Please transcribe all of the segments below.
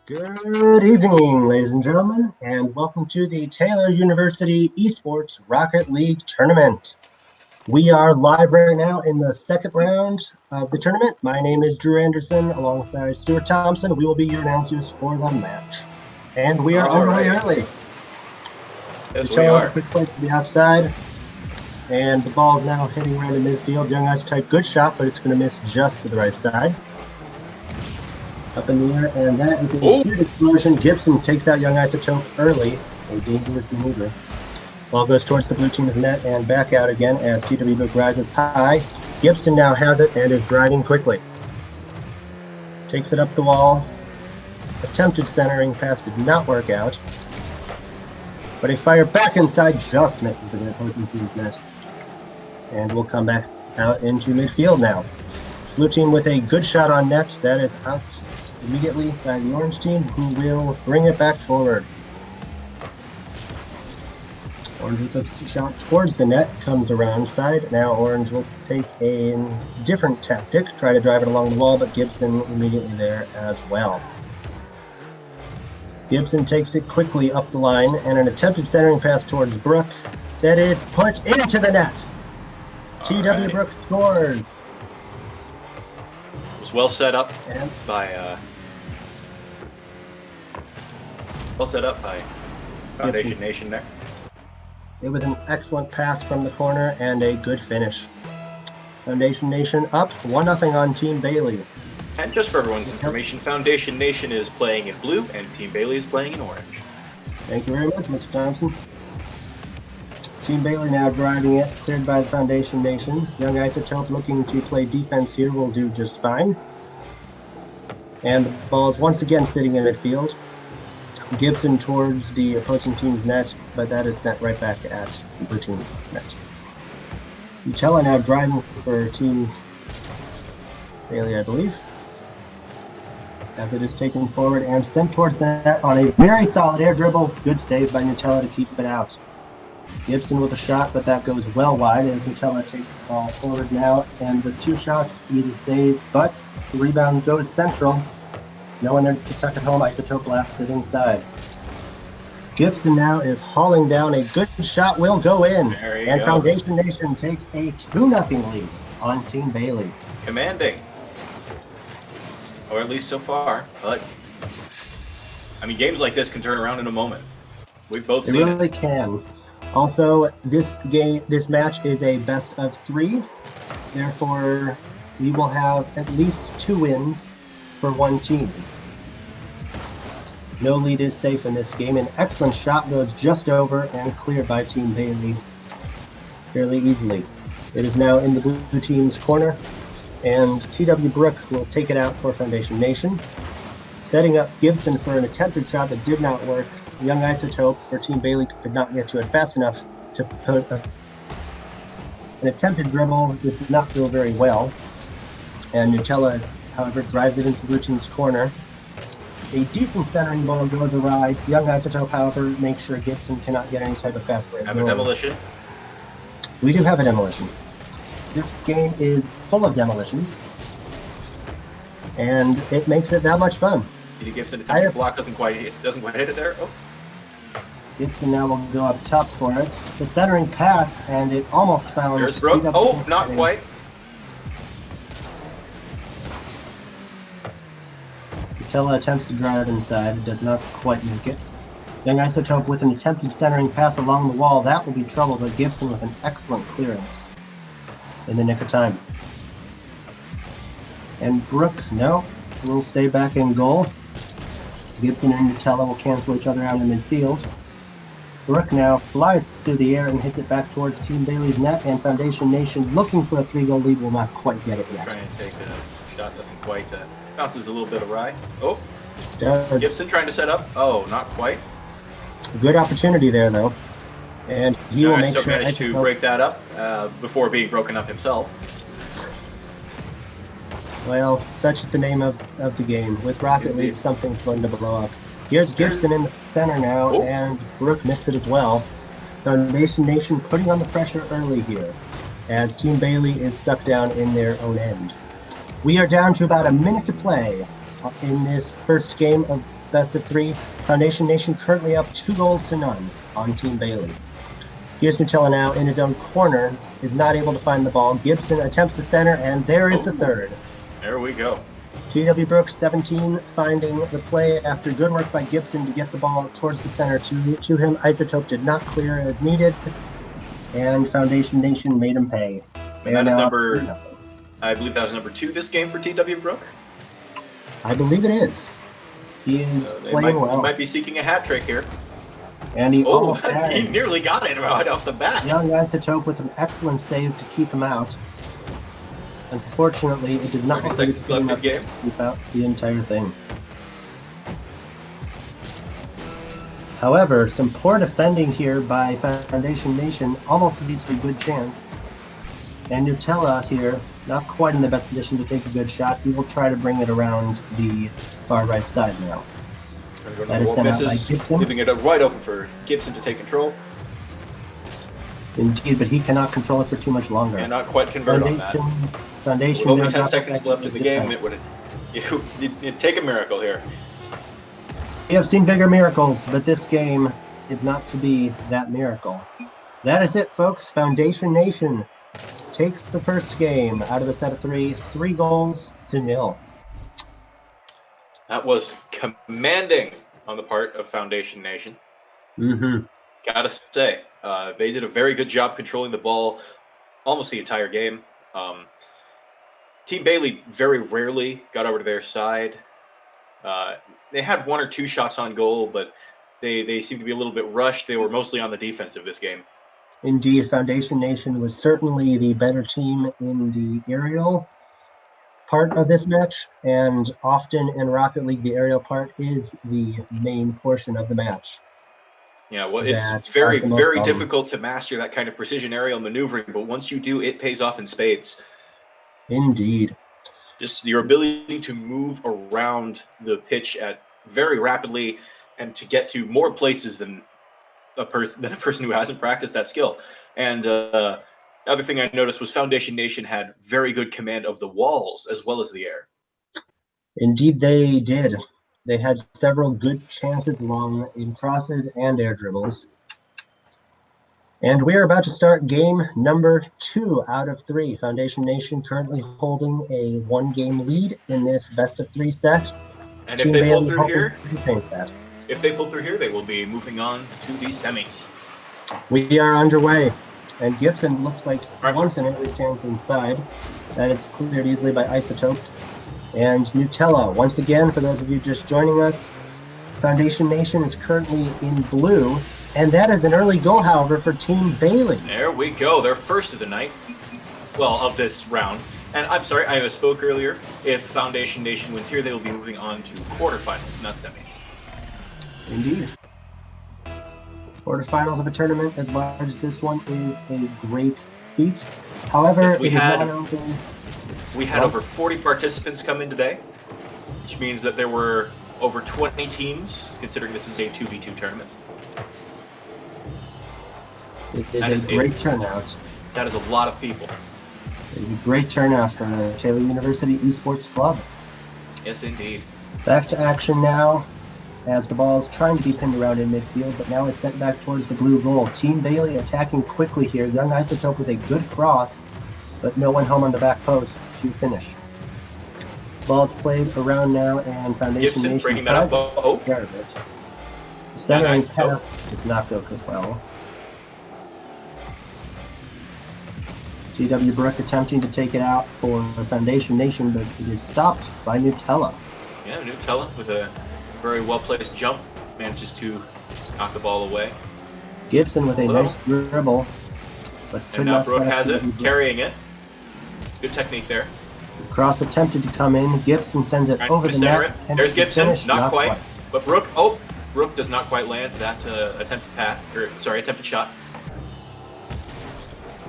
Good evening, ladies and gentlemen, and welcome to the Taylor University Esports Rocket League Tournament. We are live right now in the second round of the tournament. My name is Drew Anderson alongside Stuart Thompson. We will be your announcers for the match. And we are underway early. Yes, we are. Quick play to the outside. And the ball is now hitting around the midfield. Young Ice type, good shot, but it's going to miss just to the right side. Up in the air, and that is a huge explosion. Gibson takes out Young Isotope early, a dangerous maneuver. Ball goes towards the blue team's net and back out again as TW Book rises high. Gibson now has it and is driving quickly. Takes it up the wall. Attempted centering pass did not work out. But a fire back inside just misses the opposing team's net. And we'll come back out into midfield now. Blue team with a good shot on net. That is out immediately by the orange team, who will bring it back forward. Orange with a shot towards the net, comes around side. Now Orange will take a different tactic, try to drive it along the wall, but Gibson immediately there as well. Gibson takes it quickly up the line, and an attempted centering pass towards Brook. That is put into the net. TW Brook scores. It was well set up by Foundation Nation there. It was an excellent pass from the corner and a good finish. Foundation Nation up 1-0 on Team Bailey. And just for everyone's information, Foundation Nation is playing in blue and Team Bailey is playing in orange. Thank you very much, Mr. Thompson. Team Bailey now driving it, cleared by the Foundation Nation. Young Isotope looking to play defense here will do just fine. And the ball is once again sitting in midfield. Gibson towards the opposing team's net, but that is sent right back at the blue team's net. Utella now driving for Team Bailey, I believe. As it is taken forward and sent towards the net on a very solid air dribble. Good save by Nutella to keep it out. Gibson with a shot, but that goes well wide as Nutella takes the ball forward now. And with two shots, easy save, but the rebound goes central. No one there to tuck it home. Isotope blasted inside. Gibson now is hauling down. A good shot will go in. And goes. Foundation Nation takes a 2-0 lead on Team Bailey. Commanding. Or at least so far. But, I mean, games like this can turn around in a moment. We've both seen it. They really can. Also, this match is a best of 3. Therefore, we will have at least 2 wins for one team. No lead is safe in this game. An excellent shot goes just over and cleared by Team Bailey fairly easily. It is now in the blue team's corner, and TW Brook will take it out for Foundation Nation. Setting up Gibson for an attempted shot that did not work. Young Isotope for Team Bailey could not get to it fast enough to put an attempted dribble. This did not go very well. And Nutella, however, drives it into blue team's corner. A decent centering ball goes awry. Young Isotope, however, makes sure Gibson cannot get any type of fast break. Have a demolition? We do have a demolition. This game is full of demolitions, and it makes it that much fun. Gibson attempting to block, doesn't quite hit it there. Oh. Gibson now will go up top for it. The centering pass, and it almost found. There's Brook. Oh, not quite. Utella attempts to drive inside, does not quite make it. Young Isotope with an attempted centering pass along the wall. That will be trouble, but Gibson with an excellent clearance in the nick of time. And Brook, no, will stay back in goal. Gibson and Nutella will cancel each other out in midfield. Brook now flies through the air and hits it back towards Team Bailey's net, and Foundation Nation looking for a 3-goal lead will not quite get it yet. Trying to take the shot, doesn't quite, bounces a little bit awry. Oh, does. Gibson trying to set up. Oh, not quite. Good opportunity there, though. And he will make sure managed to break that up before being broken up himself. Well, such is the name of the game. With Rocket League, something's going to blow up. Here's Gibson in the center now, and Brook missed it as well. Foundation Nation putting on the pressure early here, as Team Bailey is stuck down in their own end. We are down to about a minute to play in this first game of best of 3. Foundation Nation currently up 2-0 on Team Bailey. Here's Nutella now in his own corner, is not able to find the ball. Gibson attempts to center, and there is the third. There we go. TW Brooks 17 finding the play after good work by Gibson to get the ball towards the center to him. Isotope did not clear as needed, and Foundation Nation made him pay. And that is I believe that was number 2 this game for TW Brook. I believe it is. He is playing well. He might be seeking a hat trick here. And he he nearly got it right off the bat. Young Isotope with an excellent save to keep him out. Unfortunately, it did not 30 seconds left in the game. Keep out the entire thing. However, some poor defending here by Foundation Nation almost leads to a good chance. And Nutella here, not quite in the best position to take a good shot. He will try to bring it around the far right side now. That is sent out by Gibson. Leaving it right open for Gibson to take control. Indeed, but he cannot control it for too much longer. And not quite convert on that. Foundation. With only 10 seconds left in the game, it'd take a miracle here. We have seen bigger miracles, but this game is not to be that miracle. That is it, folks. Foundation Nation takes the first game out of the set of 3, 3-0. That was commanding on the part of Foundation Nation. Gotta say, they did a very good job controlling the ball almost the entire game. Team Bailey very rarely got over to their side. They had 1 or 2 shots on goal, but they seemed to be a little bit rushed. They were mostly on the defensive this game. Indeed, Foundation Nation was certainly the better team in the aerial part of this match, and often in Rocket League, the aerial part is the main portion of the match. Yeah, well, it's very, very difficult to master that kind of precision aerial maneuvering, but once you do, it pays off in spades. Indeed. Just your ability to move around the pitch very rapidly and to get to more places than a person who hasn't practiced that skill. And the other thing I noticed was Foundation Nation had very good command of the walls as well as the air. Indeed, they did. They had several good chances along in crosses and air dribbles. And we are about to start game number 2 out of 3. Foundation Nation currently holding a 1-game lead in this best-of-3 set. And if they pull through here, they will be moving on to the semis. We are underway. And Gibson looks like once in every chance inside. That is cleared easily by Isotope. And Nutella, once again, for those of you just joining us, Foundation Nation is currently in blue. And that is an early goal, however, for Team Bailey. There we go. Their first of the night. Well, of this round. And I'm sorry, I misspoke earlier. If Foundation Nation wins here, they will be moving on to quarterfinals, not semis. Indeed. Quarterfinals of a tournament as large as this one is a great feat. However, yes, we had Oh. over 40 participants come in today, which means that there were over 20 teams, considering this is a 2v2 tournament. It is a great turnout. That is a lot of people. It is a great turnout for the Taylor University Esports Club. Yes, indeed. Back to action now, as the ball is trying to be pinned around in midfield, but now is sent back towards the blue goal. Team Bailey attacking quickly here. Young Isotope with a good cross, but no one home on the back post to finish. Ball's played around now, and Foundation Gibson Nation bringing that up. Oh, care of it. Centering tap does not go well. TW Brook attempting to take it out for Foundation Nation, but it is stopped by Nutella. Yeah, Nutella with a very well-placed jump manages to knock the ball away. Gibson with a nice dribble, but and now Brook has it, carrying it. Good technique there. The cross attempted to come in. Gibson sends it over the net. There's Gibson, not quite. But Brook does not quite land that attempted shot.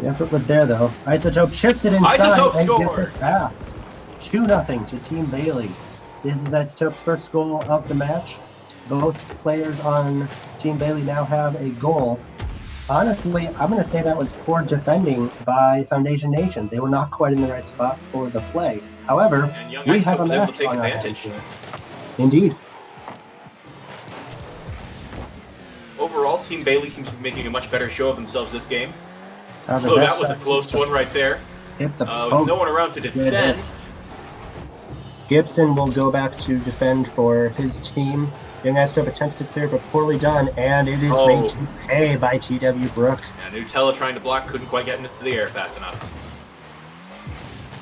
The effort was there, though. Isotope chips it inside Isotope and scores! gets it fast. 2-0 to Team Bailey. This is Isotope's first goal of the match. Both players on Team Bailey now have a goal. Honestly, I'm going to say that was poor defending by Foundation Nation. They were not quite in the right spot for the play. However, we have a match on our hands. Indeed. overall, Team Bailey seems to be making a much better show of themselves this game. Oh, that was a close one right there. Hit the with no one around to defend. Gibson will go back to defend for his team. Young Isotope attempts to clear, but poorly done, and it is made to pay by TW Brook. Yeah, Nutella trying to block, couldn't quite get into the air fast enough.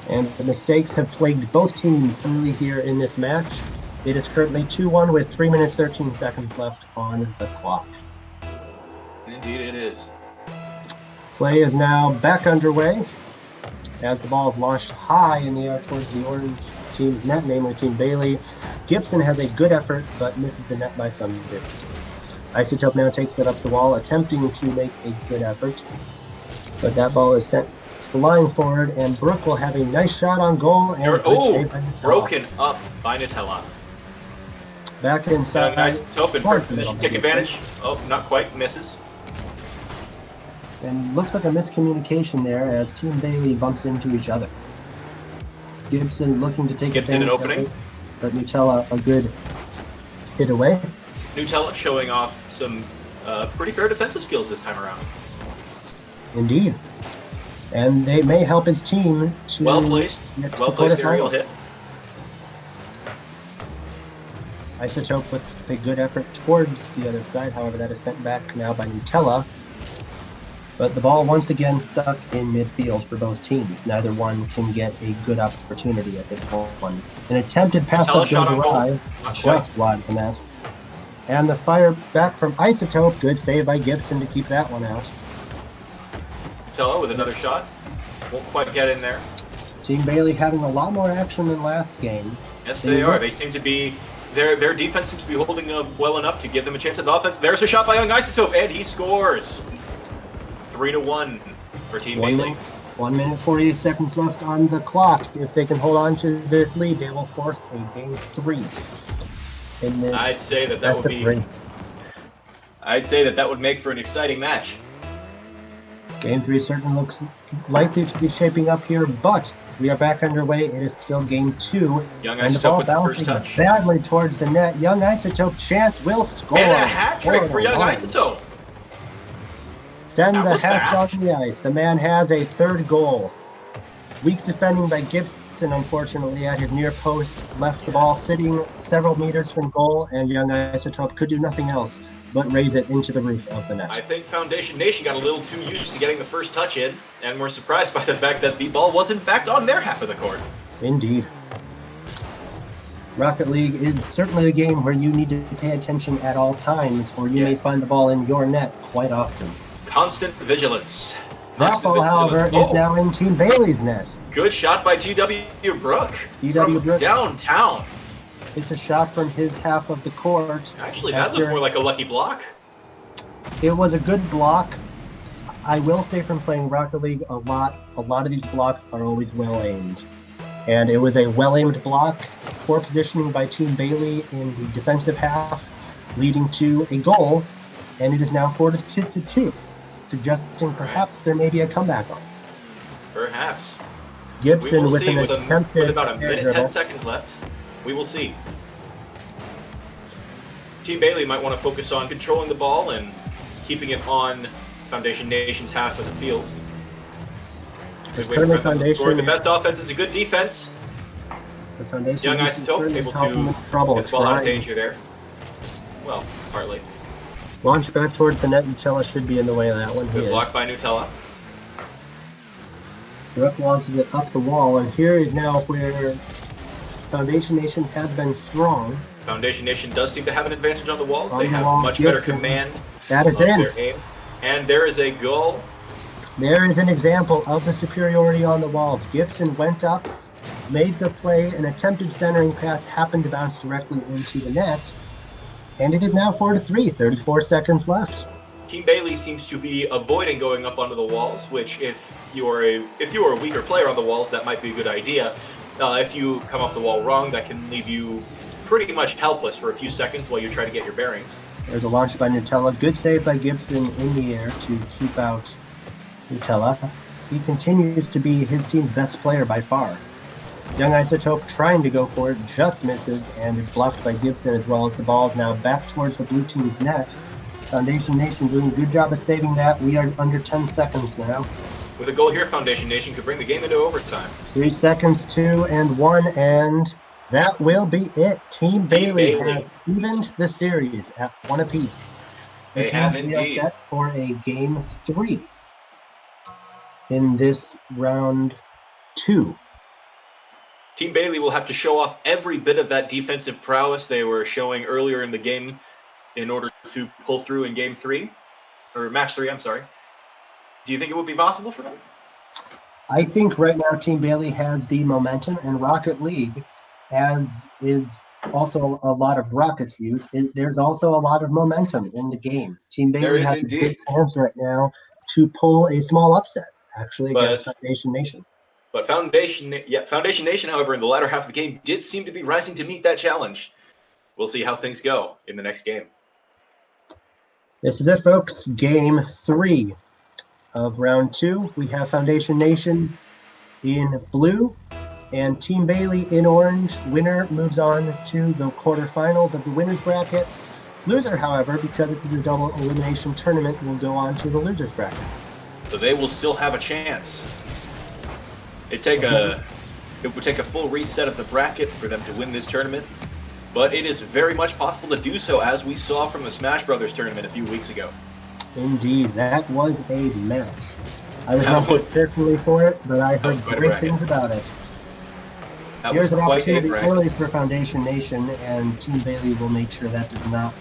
And the mistakes have plagued both teams early here in this match. It is currently 2-1 with 3 minutes 13 seconds left on the clock. Indeed it is. Play is now back underway as the ball is launched high in the air towards the orange team's net, namely Team Bailey. Gibson has a good effort, but misses the net by some distance. Isotope now takes it up the wall, attempting to make a good effort, but that ball is sent flying forward, and Brook will have a nice shot on goal. And broken up by Nutella. Back inside. Isotope in first position, take advantage. Oh, not quite, misses. And looks like a miscommunication there as Team Bailey bumps into each other. Gibson looking to take Gibson an opening, but Nutella a good hit away. Nutella showing off some pretty fair defensive skills this time around. Indeed. And they may help his team to... Well placed aerial hit. Isotope with a good effort towards the other side, however that is sent back now by Nutella. But the ball once again stuck in midfield for both teams. Neither one can get a good opportunity at this one. An attempted pass up goes awry, just wide from that. And the fire back from Isotope, good save by Gibson to keep that one out. Nutella with another shot, won't quite get in there. Team Bailey having a lot more action than last game. Yes, they are. They seem to be... Their defense seems to be holding up well enough to give them a chance at the offense. There's a shot by Young Isotope, and he scores. 3-1 for Team Bailey. 1 minute 48 seconds left on the clock. If they can hold on to this lead, they will force a game 3. In this I'd say that would be. I'd say that would make for an exciting match. Game 3 certainly looks likely to be shaping up here, but we are back underway. It is still game 2. Young Isotope with the first touch. Badly towards the net. Young Isotope chance will score. And a hat trick for Young Isotope. Send the hats on the ice. The man has a third goal. Weak defending by Gibson, unfortunately, at his near post. Left the ball sitting several meters from goal, and Young Isotope could do nothing else but raise it into the roof of the net. I think Foundation Nation got a little too used to getting the first touch in, and were surprised by the fact that the ball was in fact on their half of the court. Indeed. Rocket League is certainly a game where you need to pay attention at all times, or you may find the ball in your net quite often. Constant vigilance. That ball, however, is now in Team Bailey's net. Good shot by TW Brook. TW Brook downtown. It's a shot from his half of the court. Actually, that looked more like a lucky block. It was a good block. I will say from playing Rocket League a lot of these blocks are always well aimed. And it was a well-aimed block, poor positioning by Team Bailey in the defensive half, leading to a goal, and it is now 4-2, suggesting perhaps there may be a comeback on. Perhaps. Gibson with an attempted with about a minute 10 seconds left. We will see. Team Bailey might want to focus on controlling the ball and keeping it on Foundation Nation's half of the field. The best offense is a good defense. Young Isotope able to get the ball out of danger there. Well, partly. Launch back towards the net. Nutella should be in the way of that one. Good block by Nutella. Brook launches it up the wall, and here is now where Foundation Nation has been strong. Foundation Nation does seem to have an advantage on the walls. They have much better command of their aim. And there is a goal. There is an example of the superiority on the walls. Gibson went up, made the play, an attempted centering pass happened to bounce directly into the net, and it is now 4-3, 34 seconds left. Team Bailey seems to be avoiding going up onto the walls, which if you are a weaker player on the walls, that might be a good idea. If you come off the wall wrong, that can leave you pretty much helpless for a few seconds while you try to get your bearings. There's a launch by Nutella. Good save by Gibson in the air to keep out Nutella. He continues to be his team's best player by far. Young Isotope trying to go for it, just misses, and is blocked by Gibson, as well as the ball is now back towards the blue team's net. Foundation Nation doing a good job of saving that. We are under 10 seconds now. With a goal here, Foundation Nation could bring the game into overtime. 3 seconds, 2 and 1, and that will be it. Team Bailey has evened the series at 1 apiece. They have indeed. Set for a game 3 in this round 2. Team Bailey will have to show off every bit of that defensive prowess they were showing earlier in the game in order to pull through in game 3, or match 3, I'm sorry. Do you think it would be possible for them? I think right now Team Bailey has the momentum, and Rocket League, as is also a lot of Rocket's use, there's also a lot of momentum in the game. Team Bailey has a good chance right now to pull a small upset, actually, against Foundation Nation. But Foundation Nation, however, in the latter half of the game, did seem to be rising to meet that challenge. We'll see how things go in the next game. This is it, folks. Game 3 of round 2. We have Foundation Nation in blue and Team Bailey in orange. Winner moves on to the quarterfinals of the winner's bracket. Loser, however, because it's a double elimination tournament, will go on to the loser's bracket. So they will still have a chance. It would take a full reset of the bracket for them to win this tournament, but it is very much possible to do so, as we saw from the Smash Brothers tournament a few weeks ago. Indeed, that was a match. I was not put carefully for it, but I heard great things about it. Here's an opportunity early for Foundation Nation, and Team Bailey will make sure that does not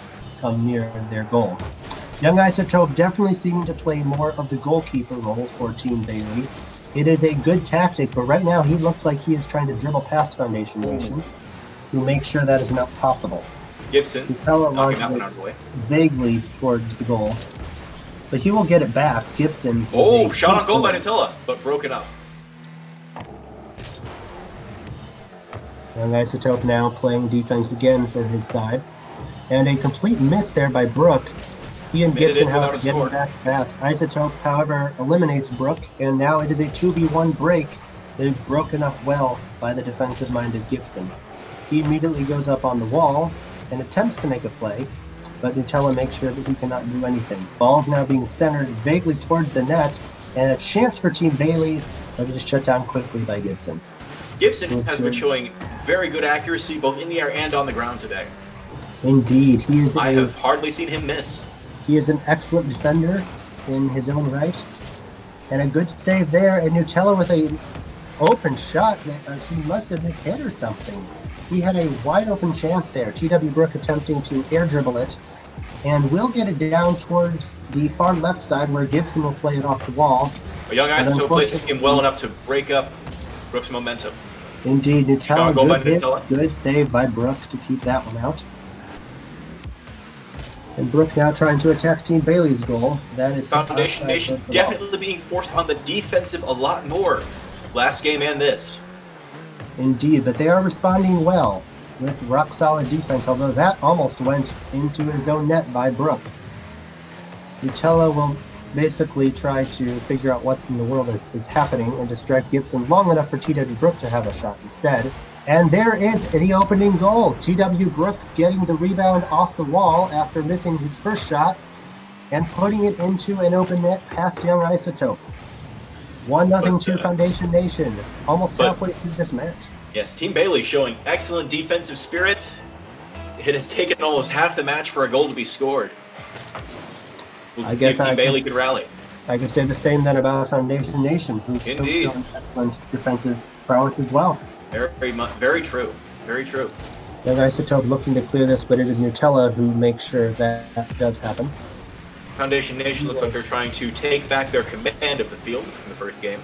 come near their goal. Young Isotope definitely seeming to play more of the goalkeeper role for Team Bailey. It is a good tactic, but right now he looks like he is trying to dribble past Foundation Nation to make sure that is not possible. Gibson knocking that one out of the way. Vaguely towards the goal. But he will get it back. Gibson. Oh, shot on goal by Nutella, but broken up. Young Isotope now playing defense again for his side. And a complete miss there by Brooke. He and Gibson have to get him back fast. Isotope, however, eliminates Brooke, and now it is a 2v1 break that is broken up well by the defensive-minded Gibson. He immediately goes up on the wall and attempts to make a play, but Nutella makes sure that he cannot do anything. Ball's now being centered vaguely towards the net, and a chance for Team Bailey, but it is shut down quickly by Gibson. Gibson has been showing very good accuracy both in the air and on the ground today. Indeed. I have hardly seen him miss. He is an excellent defender in his own right. And a good save there, and Nutella with an open shot that he must have mishit or something. He had a wide open chance there. TW Brooke attempting to air dribble it, and will get it down towards the far left side where Gibson will play it off the wall. A Young Isotope played this game well enough to break up Brooke's momentum. Indeed, Nutella, good save by Brooke to keep that one out. And Brooke now trying to attack Team Bailey's goal. That is Foundation Nation definitely being forced on the defensive a lot more. Last game and this. Indeed, but they are responding well with rock-solid defense, although that almost went into his own net by Brooke. Nutella will basically try to figure out what in the world is happening and distract Gibson long enough for TW Brooke to have a shot instead. And there is the opening goal. TW Brooke getting the rebound off the wall after missing his first shot and putting it into an open net past Young Isotope. 1-0 to Foundation Nation, almost halfway through this match. Yes, Team Bailey showing excellent defensive spirit. It has taken almost half the match for a goal to be scored. We'll see if Team Bailey could rally. I could say the same then about Foundation Nation, who's showing excellent defensive prowess as well. Very true. Very true. Young Isotope looking to clear this, but it is Nutella who makes sure that does happen. Foundation Nation looks like they're trying to take back their command of the field from the first game.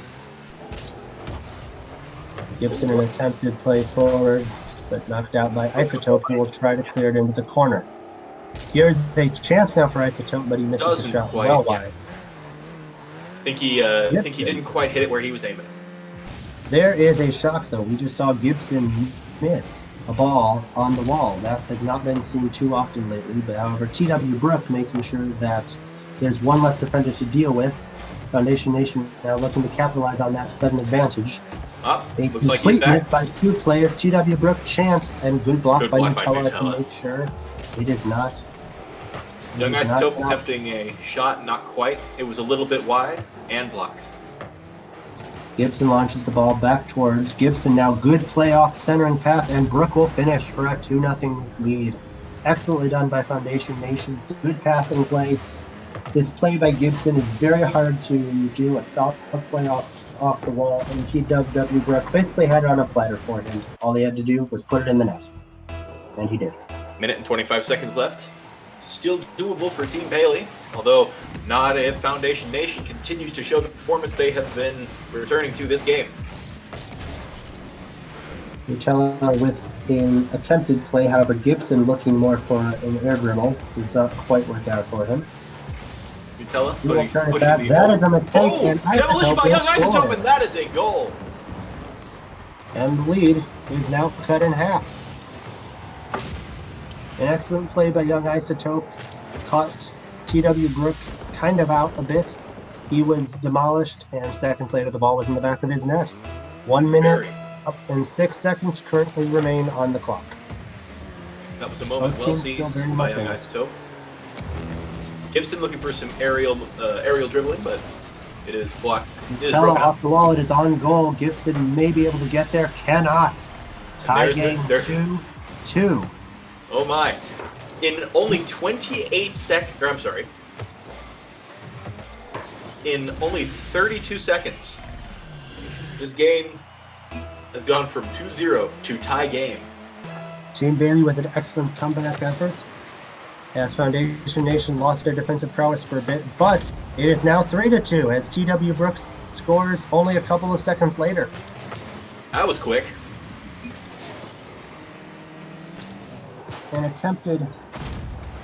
Gibson an attempted play forward, but knocked out by Isotope, who will try to clear it into the corner. Here's a chance now for Isotope, but he misses the shot well wide. I think he didn't quite hit it where he was aiming. There is a shock, though. We just saw Gibson miss a ball on the wall. That has not been seen too often lately, but however, TW Brooke making sure that there's one less defender to deal with. Foundation Nation now looking to capitalize on that sudden advantage. Looks like he's back. By two players, TW Brooke chance, and good block by Nutella to make sure it is not Young Isotope attempting a shot, not quite. It was a little bit wide and blocked. Gibson launches the ball back towards Gibson. Now good play off the centering pass, and Brook will finish for a 2-0 lead. Excellently done by Foundation Nation. Good passing play. This play by Gibson is very hard to do. A solid play off the wall, and TWW Brook basically had it on a platter for him. All he had to do was put it in the net, and he did. Minute and 25 seconds left. Still doable for Team Bailey, although not if Foundation Nation continues to show the performance they have been returning to this game. Nutella with an attempted play, however, Gibson looking more for an air dribble. Does not quite work out for him. Nutella pushing the that is a mistake. Oh, demolition by Young Isotope, and that is a goal. And the lead is now cut in half. An excellent play by Young Isotope. Caught TW Brook kind of out a bit. He was demolished, and seconds later the ball was in the back of his net. 1 minute up and 6 seconds currently remain on the clock. That was a moment well seized by Young Isotope. Gibson looking for some aerial dribbling, but it is blocked. It is broken off the wall. It is on goal. Gibson may be able to get there. Cannot. Tie game 2-2. Oh my. In only 28 seconds, I'm sorry. In only 32 seconds, this game has gone from 2-0 to tie game. Team Bailey with an excellent comeback effort, as Foundation Nation lost their defensive prowess for a bit, but it is now 3-2 as TW Brooks scores only a couple of seconds later. That was quick. An attempted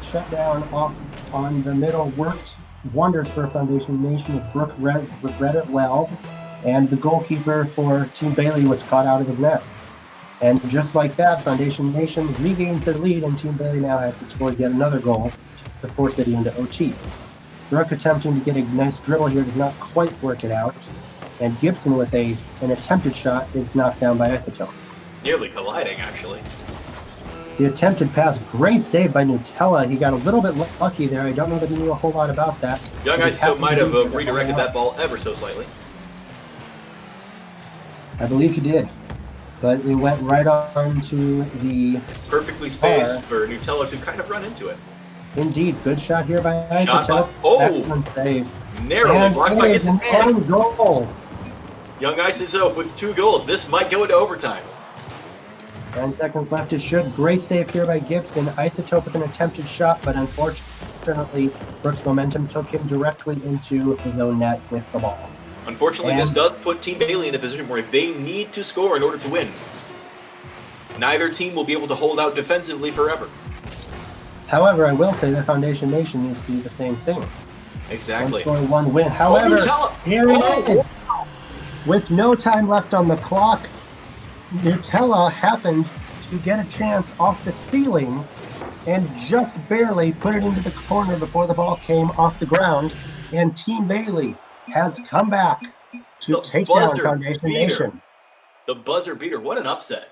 shutdown off on the middle worked wonders for Foundation Nation as Brook read it well, and the goalkeeper for Team Bailey was caught out of his net. And just like that, Foundation Nation regains their lead, and Team Bailey now has to score yet another goal to force it into OT. Brook attempting to get a nice dribble here does not quite work it out, and Gibson with an attempted shot is knocked down by Isotope. Nearly colliding, actually. The attempted pass, great save by Nutella. He got a little bit lucky there. I don't know that he knew a whole lot about that. Young Isotope might have redirected that ball ever so slightly. I believe he did. But it went right on to the perfectly spaced for Nutella to kind of run into it. Indeed, good shot here by Isotope. Excellent save. Narrowly blocked by Gibson. And goal. Young Isotope with 2 goals. This might go into overtime. 10 seconds left. It should. Great save here by Gibson. Isotope with an attempted shot, but unfortunately, Brooks' momentum took him directly into his own net with the ball. Unfortunately, this does put Team Bailey in a position where they need to score in order to win. Neither team will be able to hold out defensively forever. However, I will say that Foundation Nation needs to do the same thing. Exactly. 1 win. However, here it is. With no time left on the clock, Nutella happened to get a chance off the ceiling and just barely put it into the corner before the ball came off the ground, and Team Bailey has come back to take down Foundation Nation. The buzzer beater. What an upset.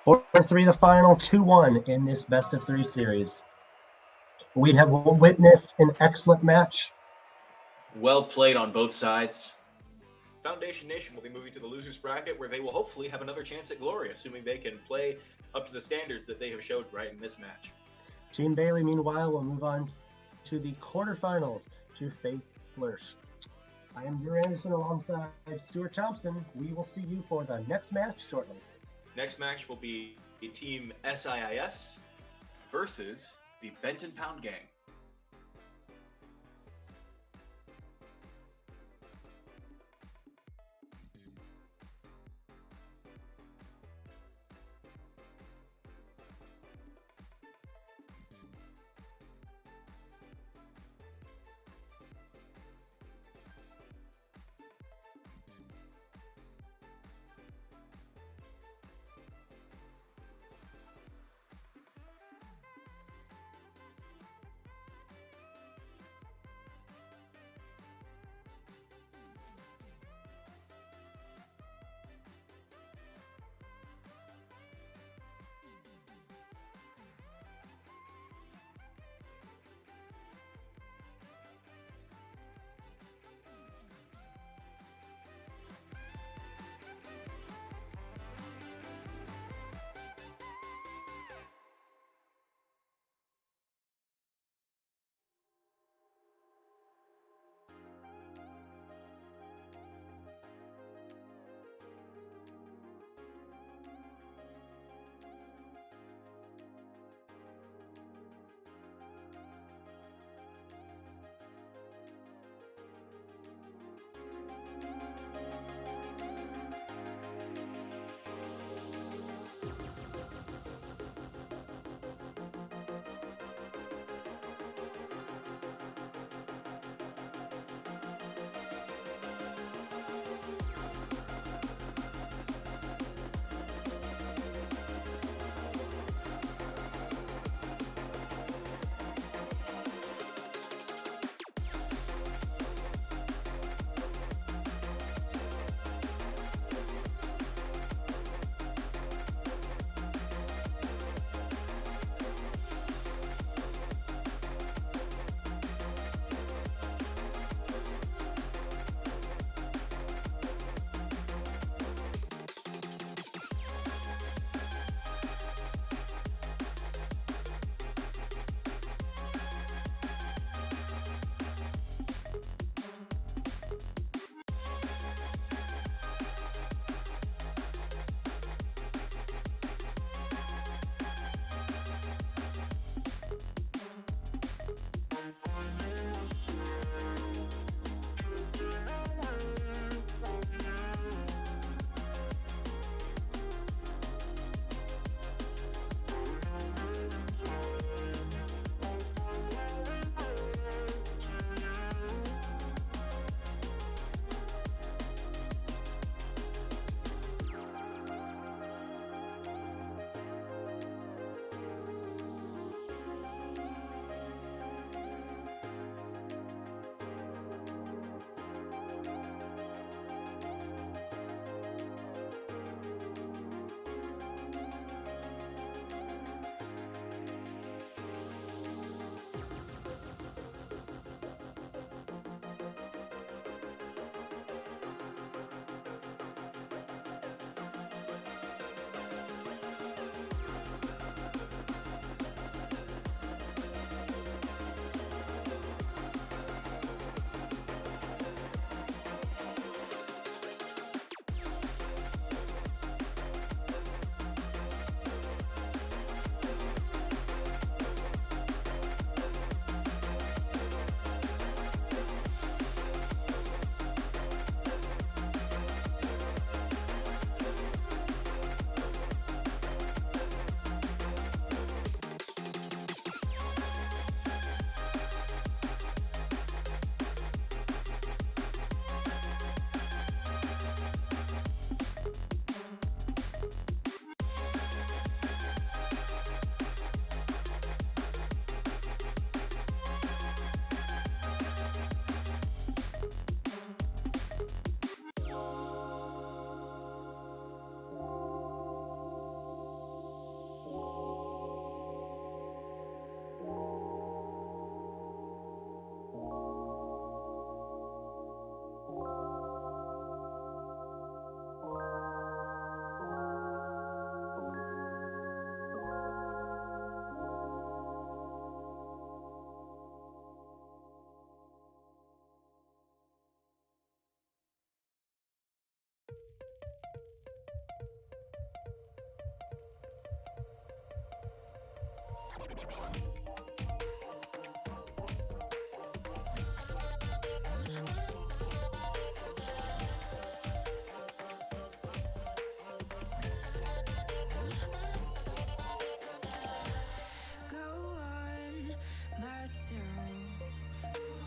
4-3 the final, 2-1 in this best-of-3 series. We have witnessed an excellent match. Well played on both sides. Foundation Nation will be moving to the losers bracket, where they will hopefully have another chance at glory, assuming they can play up to the standards that they have showed right in this match. Team Bailey, meanwhile, will move on to the quarterfinals to face Flirsch. I am Drew Anderson alongside Stuart Thompson. We will see you for the next match shortly. Next match will be the Team SIIS versus the Benton Pound Gang.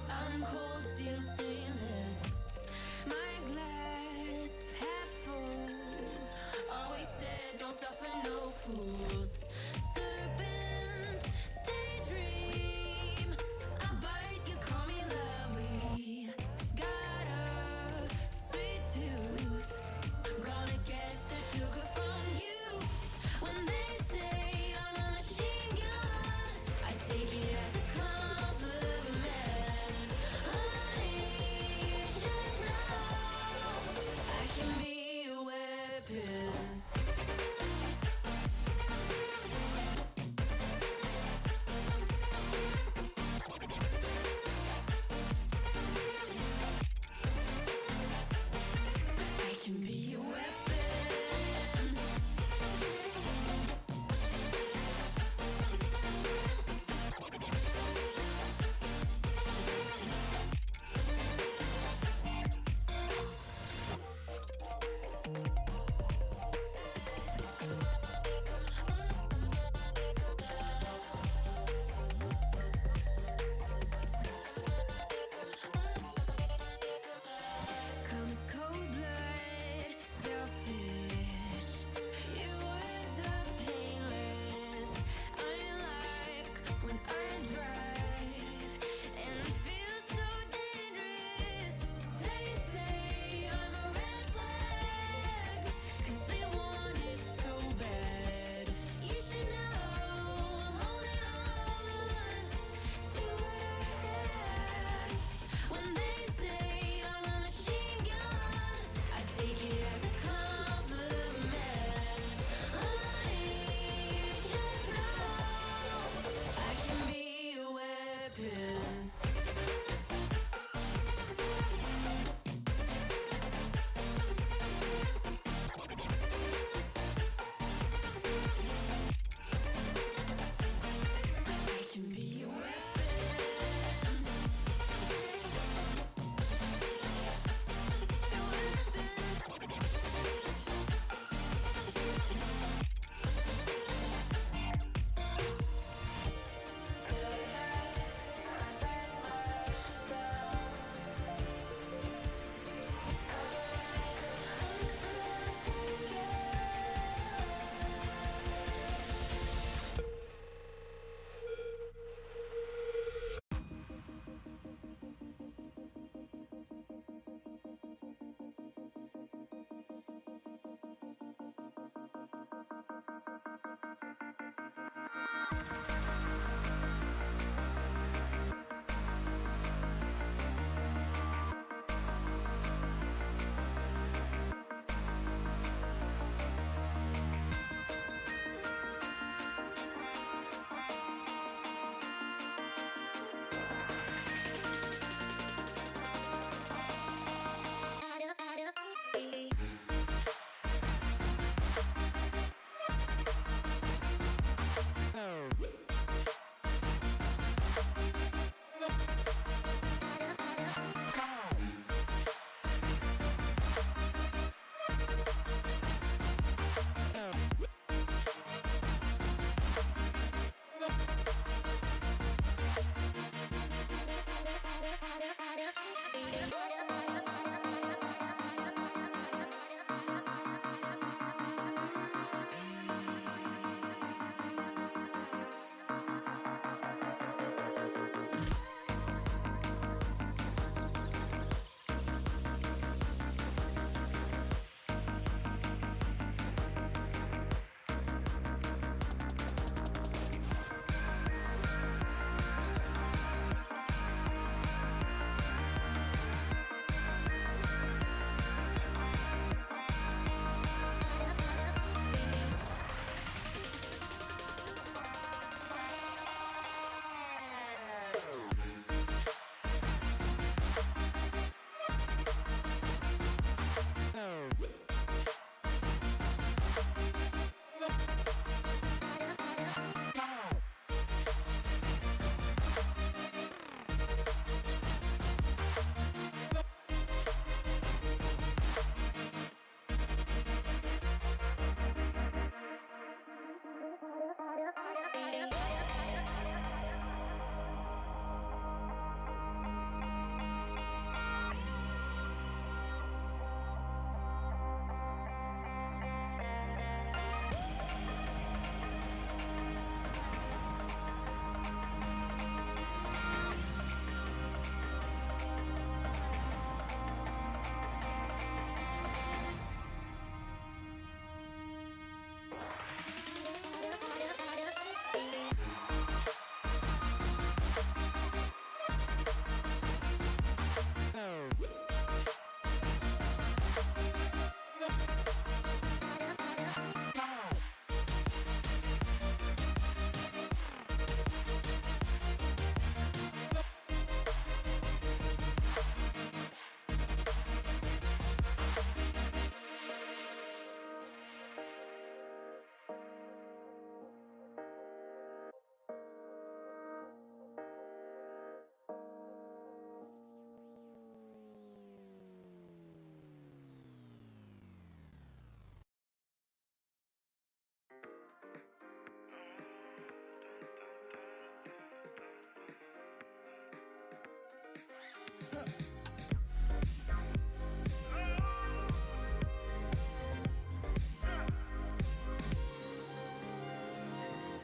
I'm cold steel stainless. My glass half full. Always said don't suffer no fools. Serpents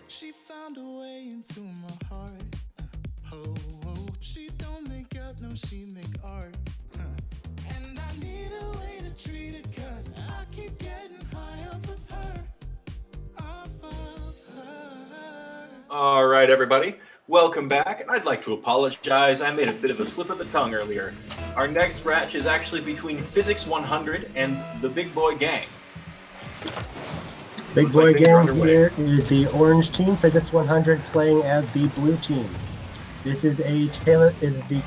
She found a way into my heart. Oh, oh, she don't make out, no, she make art. And I need a way to treat it, cause I keep getting high off of her. Off of her. All right, everybody. Welcome back. And I'd like to apologize. I made a bit of a slip of the tongue earlier. Our next match is actually between Physics 100 and the Big Boy Gang. Big Boy Gang here is the orange team, Physics 100 playing as the blue team. This is the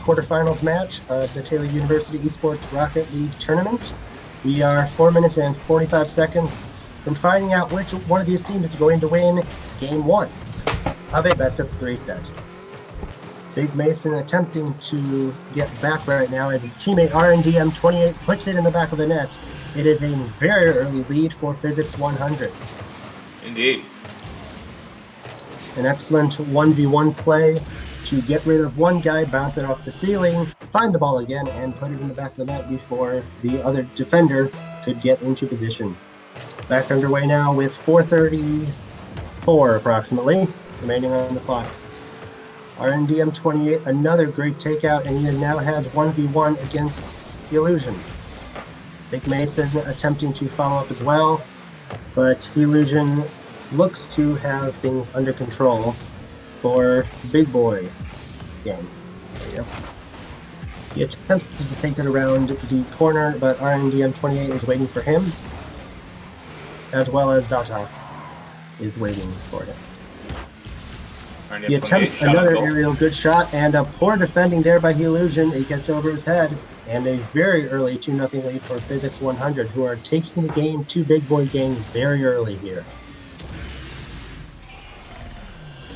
quarterfinals match of the Taylor University Esports Rocket League tournament. We are 4 minutes and 45 seconds from finding out which one of these teams is going to win Game 1 of a best-of-3 set. Big Mason attempting to get back right now as his teammate RNDM28 puts it in the back of the net. It is a very early lead for Physics 100. Indeed. An excellent 1v1 play to get rid of one guy, bounce it off the ceiling, find the ball again, and put it in the back of the net before the other defender could get into position. Back underway now with 4:34 approximately remaining on the clock. RNDM28, another great takeout, and he now has 1v1 against the Illusion. Big Mason attempting to follow up as well, but Illusion looks to have things under control for Big Boy Gang. There you go. He attempts to take it around the corner, but RNDM28 is waiting for him, as well as Zata is waiting for him. He attempts another aerial good shot, and a poor defending there by Illusion. It gets over his head, and a very early 2-0 lead for Physics 100, who are taking the game to Big Boy Gang very early here.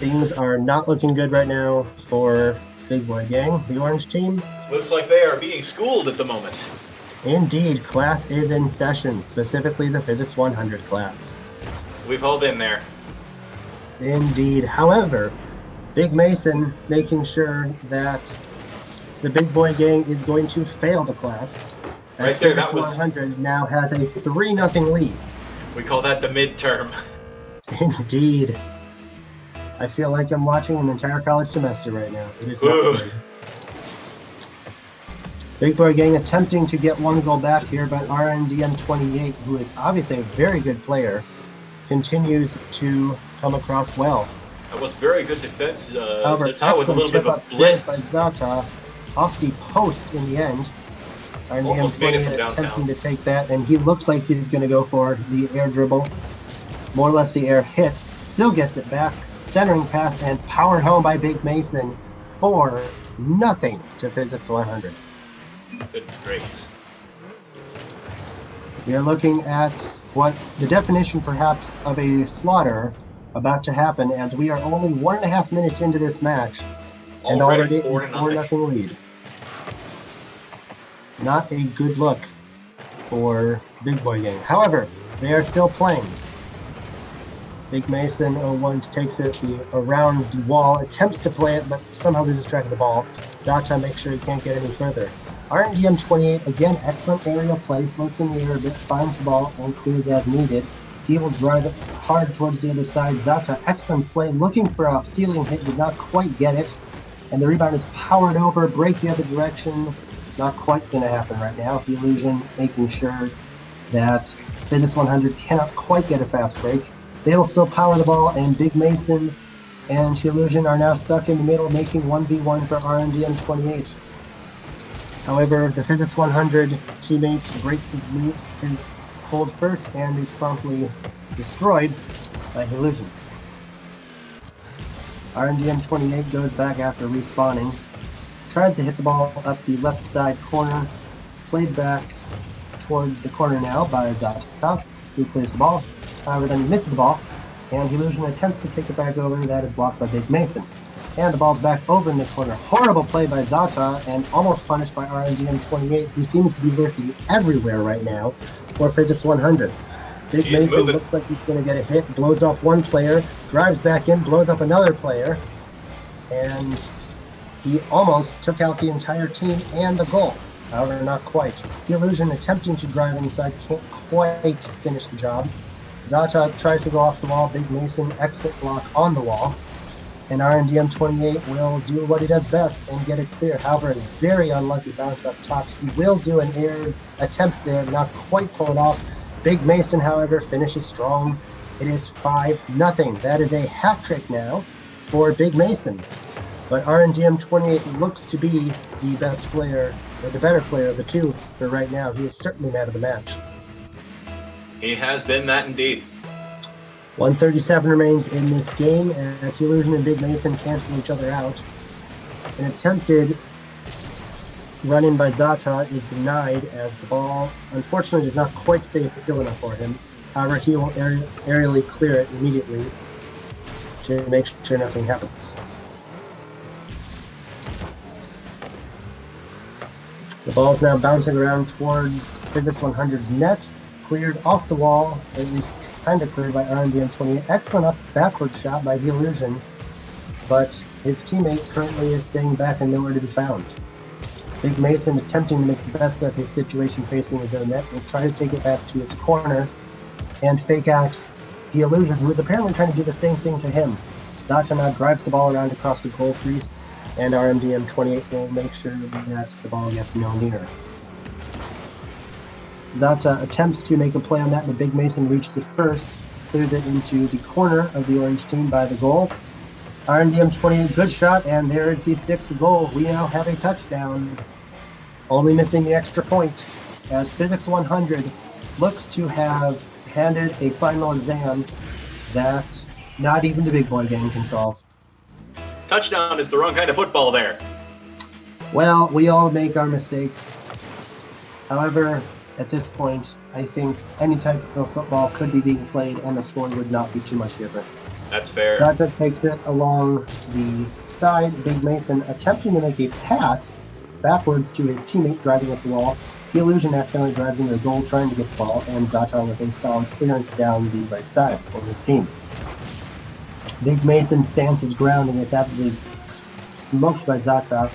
Things are not looking good right now for Big Boy Gang, the orange team. Looks like they are being schooled at the moment. Indeed, class is in session, specifically the Physics 100 class. We've all been there. Indeed. However, Big Mason making sure that the Big Boy Gang is going to fail the class. Right there, that was... 100 now has a 3-0 lead. We call that the midterm. Indeed. I feel like I'm watching an entire college semester right now. It is not good. Big Boy Gang attempting to get one goal back here, but RNDM28, who is obviously a very good player, continues to come across well. That was very good defense. However, Zata with a little bit of a blitz. By Zata off the post in the end. RNDM28 attempting to take that, and he looks like he's going to go for the air dribble. More or less the air hit. Still gets it back. Centering pass and powered home by Big Mason for 0 to Physics 100. Good gracious. We are looking at what the definition perhaps of a slaughter about to happen, as we are only 1.5 minutes into this match and already 4-0 lead. Not a good look for Big Boy Gang. However, they are still playing. Big Mason 01 takes it around the wall, attempts to play it, but somehow loses track of the ball. Zata makes sure he can't get any further. RNDM28, again, excellent aerial play, floats in the air a bit, finds the ball, and clears as needed. He will drive it hard towards the other side. Zata, excellent play, looking for a ceiling hit, did not quite get it. And the rebound is powered over, break the other direction. Not quite going to happen right now. Illusion making sure that Physics 100 cannot quite get a fast break. They will still power the ball, and Big Mason and Illusion are now stuck in the middle, making 1v1 for RNDM28. However, the Physics 100 teammates breaks his hold first and is promptly destroyed by Illusion. RNDM28 goes back after respawning, tries to hit the ball up the left side corner, played back towards the corner now by Zata, who clears the ball. However, then he misses the ball, and Illusion attempts to take it back over, and that is blocked by Big Mason. And the ball's back over in the corner. Horrible play by Zata, and almost punished by RNDM28, who seems to be lurking everywhere right now for Physics 100. Big Mason looks like he's going to get a hit, blows up one player, drives back in, blows up another player, and He almost took out the entire team and the goal. However, not quite. The Illusion, attempting to drive inside, can't quite finish the job. Zata tries to go off the wall. Big Mason, excellent block on the wall. And RNDM 28 will do what he does best and get it clear. However, a very unlucky bounce up top. He will do an air attempt there, not quite pull it off. Big Mason, however, finishes strong. It is 5-0. That is a hat trick now for Big Mason. But RNGM 28 looks to be the best player, or the better player of the two for right now. He is certainly man of the match. He has been that indeed. 137 remains in this game as Illusion and Big Mason cancel each other out. An attempted run-in by Zata is denied as the ball, unfortunately, does not quite stay still enough for him. However, he will aerially clear it immediately to make sure nothing happens. The ball is now bouncing around towards Physics 100's net, cleared off the wall, at least kind of cleared by RNDM 28. Excellent up backward shot by the Illusion, but his teammate currently is staying back and nowhere to be found. Big Mason attempting to make the best of his situation facing his own net, will try to take it back to his corner and fake out the Illusion, who is apparently trying to do the same thing to him. Zata now drives the ball around across the goal crease, and RMDM 28 will make sure that the ball gets no nearer. Zata attempts to make a play on that, but Big Mason reached it first, clears it into the corner of the orange team by the goal. RMDM 28, good shot, and there is the 6th goal. We now have a touchdown, only missing the extra point, as Physics 100 looks to have handed a final exam that not even the big boy gang can solve. Touchdown is the wrong kind of football there. Well, we all make our mistakes. However, at this point, I think any type of football could be being played and the score would not be too much different. That's fair. Zata takes it along the side. Big Mason attempting to make a pass backwards to his teammate driving up the wall. The Illusion accidentally drives into the goal trying to get the ball, and Zata with a solid clearance down the right side for his team. Big Mason stands his ground and gets absolutely smoked by Zata.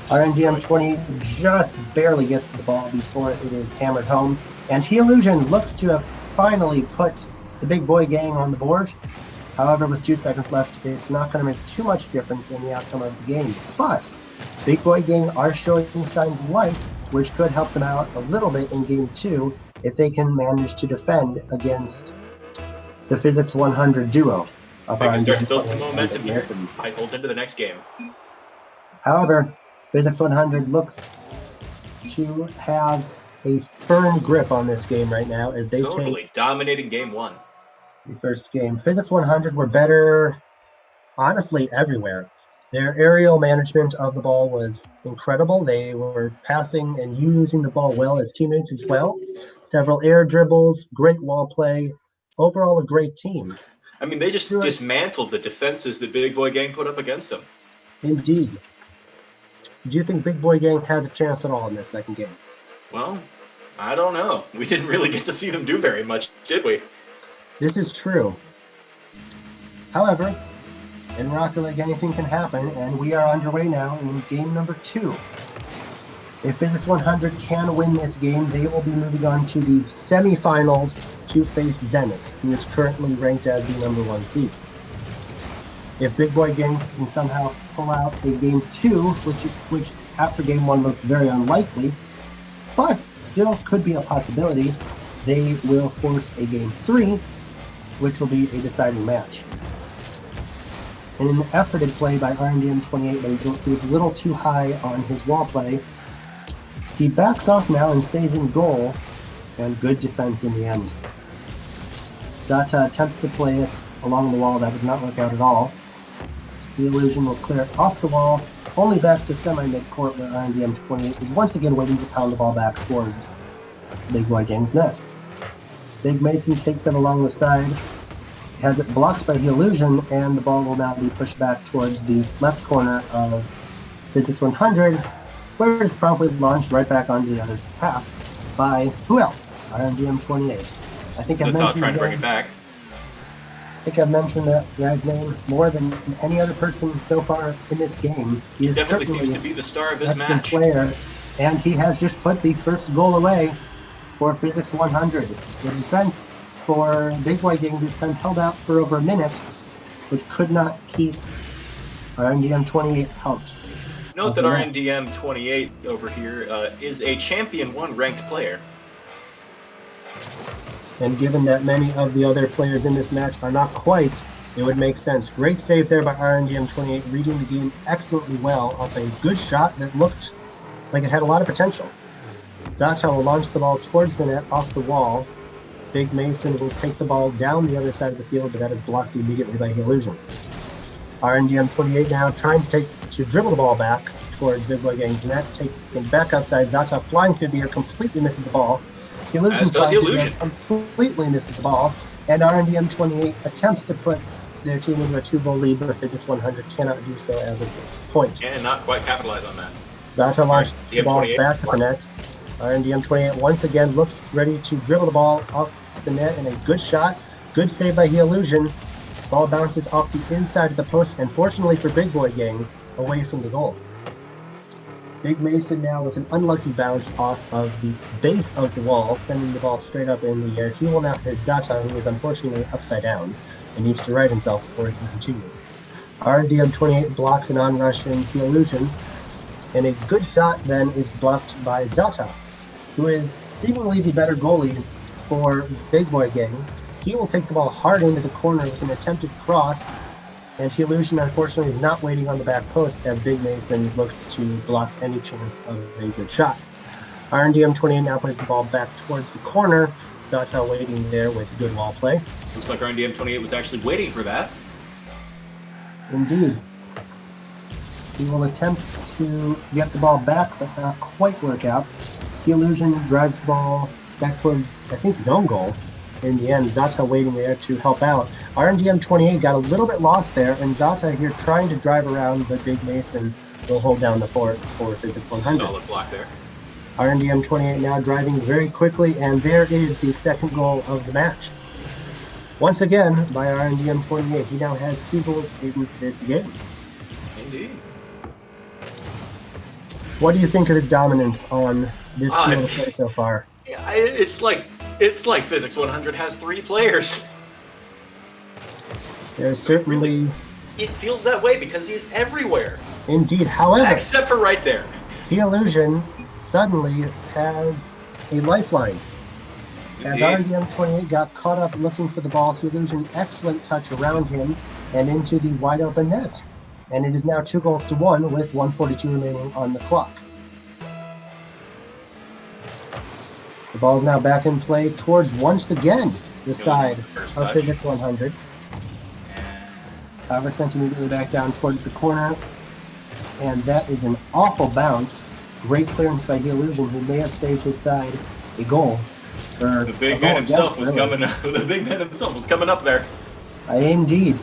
RNGM 20 just barely gets to the ball before it is hammered home. And He Illusion looks to have finally put the big boy gang on the board. However, with 2 seconds left, it's not going to make too much difference in the outcome of the game. But big boy gang are showing signs of life, which could help them out a little bit in game 2 if they can manage to defend against the Physics 100 duo. They can start to build some momentum here. I hold into the next game. However, Physics 100 looks to have a firm grip on this game right now as they take dominating game 1. The first game. Physics 100 were better, honestly, everywhere. Their aerial management of the ball was incredible. They were passing and using the ball well as teammates as well. Several air dribbles, great wall play. Overall, a great team. I mean, they just dismantled the defenses that Big Boy Gang put up against them. Indeed. Do you think Big Boy Gang has a chance at all in this second game? Well, I don't know. We didn't really get to see them do very much, did we? This is true. However, in Rocket League, anything can happen, and we are underway now in game number 2. If Physics 100 can win this game, they will be moving on to the semifinals to face Zenith, who is currently ranked as the number 1 seed. If Big Boy Gang can somehow pull out a game 2, which after game 1 looks very unlikely, but still could be a possibility, they will force a game 3, which will be a deciding match. In an efforted play by RNDM 28, but he was a little too high on his wall play, he backs off now and stays in goal, and good defense in the end. Zata attempts to play it along the wall. That would not work out at all. The Illusion will clear it off the wall, only back to semi-mid-court where RNDM 28 is once again waiting to pound the ball back towards Big Boy Gang's net. Big Mason takes it along the side, has it blocked by the Illusion, and the ball will now be pushed back towards the left corner of Physics 100, where it's promptly launched right back onto the other's half by who else? RMDM 28. I think I mentioned trying to bring it back. think I've mentioned that guy's name more than any other person so far in this game. He is Definitely certainly seems to be the star of his excellent match. player, and he has just put the first goal away for Physics 100. The defense for Big Boy Gang this time held out for over a minute, but could not keep RNDM 28 out. Note that RNDM 28 over here is a Champion 1 ranked player. And given that many of the other players in this match are not quite, it would make sense. Great save there by RNDM 28, reading the game excellently well off a good shot that looked like it had a lot of potential. Zata will launch the ball towards the net off the wall. Big Mason will take the ball down the other side of the field, but that is blocked immediately by Illusion. RNDM 28 now trying to dribble the ball back towards Big Boy Gang's net, taking back outside. Zata flying through the air, completely misses the ball. As does Illusion. Completely misses the ball, and RNDM 28 attempts to put their team into a 2-goal lead, but Physics 100 cannot do so as of this point. And not quite capitalize on that. Zata launched the ball back at the net. RNDM 28 once again looks ready to dribble the ball off the net, and a good shot. Good save by Illusion. Ball bounces off the inside of the post, and fortunately for Big Boy Gang, away from the goal. Big Mason now with an unlucky bounce off of the base of the wall, sending the ball straight up in the air. He will now hit Zata, who is unfortunately upside down and needs to right himself before he can continue. RNDM 28 blocks an onrush in Illusion, and a good shot then is blocked by Zata, who is seemingly the better goalie for Big Boy Gang. He will take the ball hard into the corner with an attempted cross, and Illusion unfortunately is not waiting on the back post as Big Mason looks to block any chance of a good shot. RNDM 28 now plays the ball back towards the corner. Zata waiting there with good wall play. Looks like RNDM 28 was actually waiting for that. Indeed. He will attempt to get the ball back, but not quite work out. Illusion drives the ball back towards, I think, his own goal. In the end, Zata waiting there to help out. RNDM 28 got a little bit lost there, and Zata here trying to drive around, but Big Mason will hold down the fort for Physics 100. Solid block there. RNDM 28 now driving very quickly, and there is the second goal of the match. Once again, by RNDM 28, he now has 2 goals in this game. Indeed. What do you think of his dominance on this field of play so far? Yeah, it's like Physics 100 has 3 players. There's certainly... It feels that way because he's everywhere. Indeed, however... Except for right there. The Illusion suddenly has a lifeline. As RNDM 28 got caught up looking for the ball, the Illusion excellent touch around him and into the wide open net. And it is now 2-1 with 1:42 remaining on the clock. The ball is now back in play towards, once again, the side of Physics 100. However, sent immediately back down towards the corner. And that is an awful bounce. Great clearance by the Illusion, who may have saved his side a goal. The big man himself was coming up. The big man himself was coming up there. Indeed.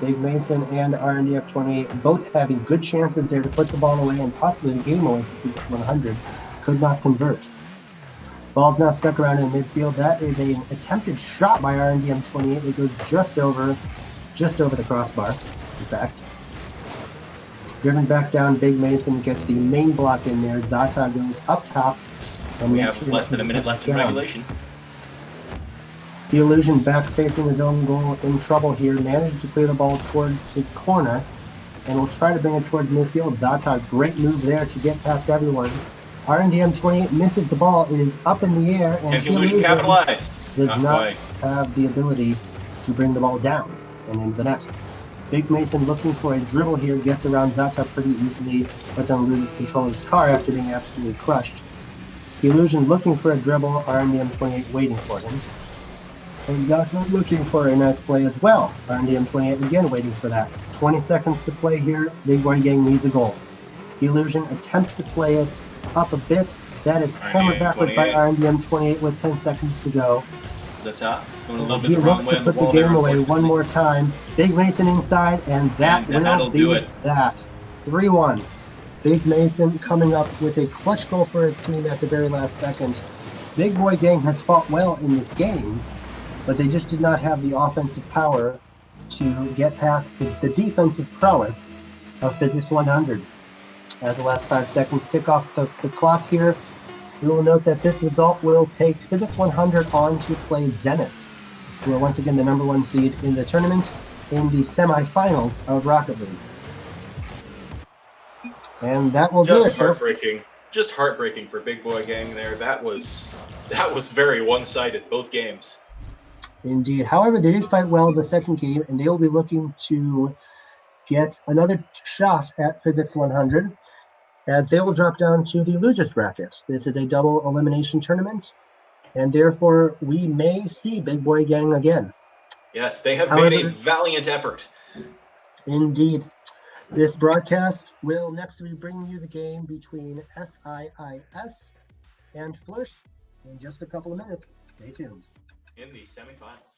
Big Mason and RNDF 28 both having good chances there to put the ball away and possibly the game away for Physics 100. Could not convert. Ball's now stuck around in midfield. That is an attempted shot by RNDM 28 that goes just over the crossbar, in fact. Driven back down, Big Mason gets the main block in there. Zata goes up top. And we have less than a minute left in regulation. The Illusion back facing his own goal, in trouble here, managed to clear the ball towards his corner and will try to bring it towards midfield. Zata, great move there to get past everyone. RNDM 28 misses the ball. It is up in the air, and the Illusion capitalized. Does not have the ability to bring the ball down and into the net. Big Mason looking for a dribble here, gets around Zata pretty easily, but then loses control of his car after being absolutely crushed. The Illusion looking for a dribble, RNDM 28 waiting for him. And Zata looking for a nice play as well. RNDM 28 again waiting for that. 20 seconds to play here. Big Boy Gang needs a goal. The Illusion attempts to play it up a bit. That is hammered backward by RNDM 28 with 10 seconds to go. Zata going a little bit He the wrong looks way to on the put the wall game there, away one more time. Big Mason inside, and that'll do it. That. 3-1. Big Mason coming up with a clutch goal for his team at the very last second. Big Boy Gang has fought well in this game, but they just did not have the offensive power to get past the defensive prowess of Physics 100. As the last 5 seconds tick off the clock here, we will note that this result will take Physics 100 on to play Zenith, who are once again the #1 seed in the tournament in the semifinals of Rocket League. And that will do it. Just heartbreaking. Just heartbreaking for Big Boy Gang there. That was very one-sided, both games. Indeed. However, they did fight well the second game, and they will be looking to get another shot at Physics 100, as they will drop down to the losers bracket. This is a double elimination tournament, and therefore we may see Big Boy Gang again. Yes, they have made a valiant effort. Indeed. This broadcast will next be bringing you the game between SIIS and Flourish in just a couple of minutes. Stay tuned. In the semifinals.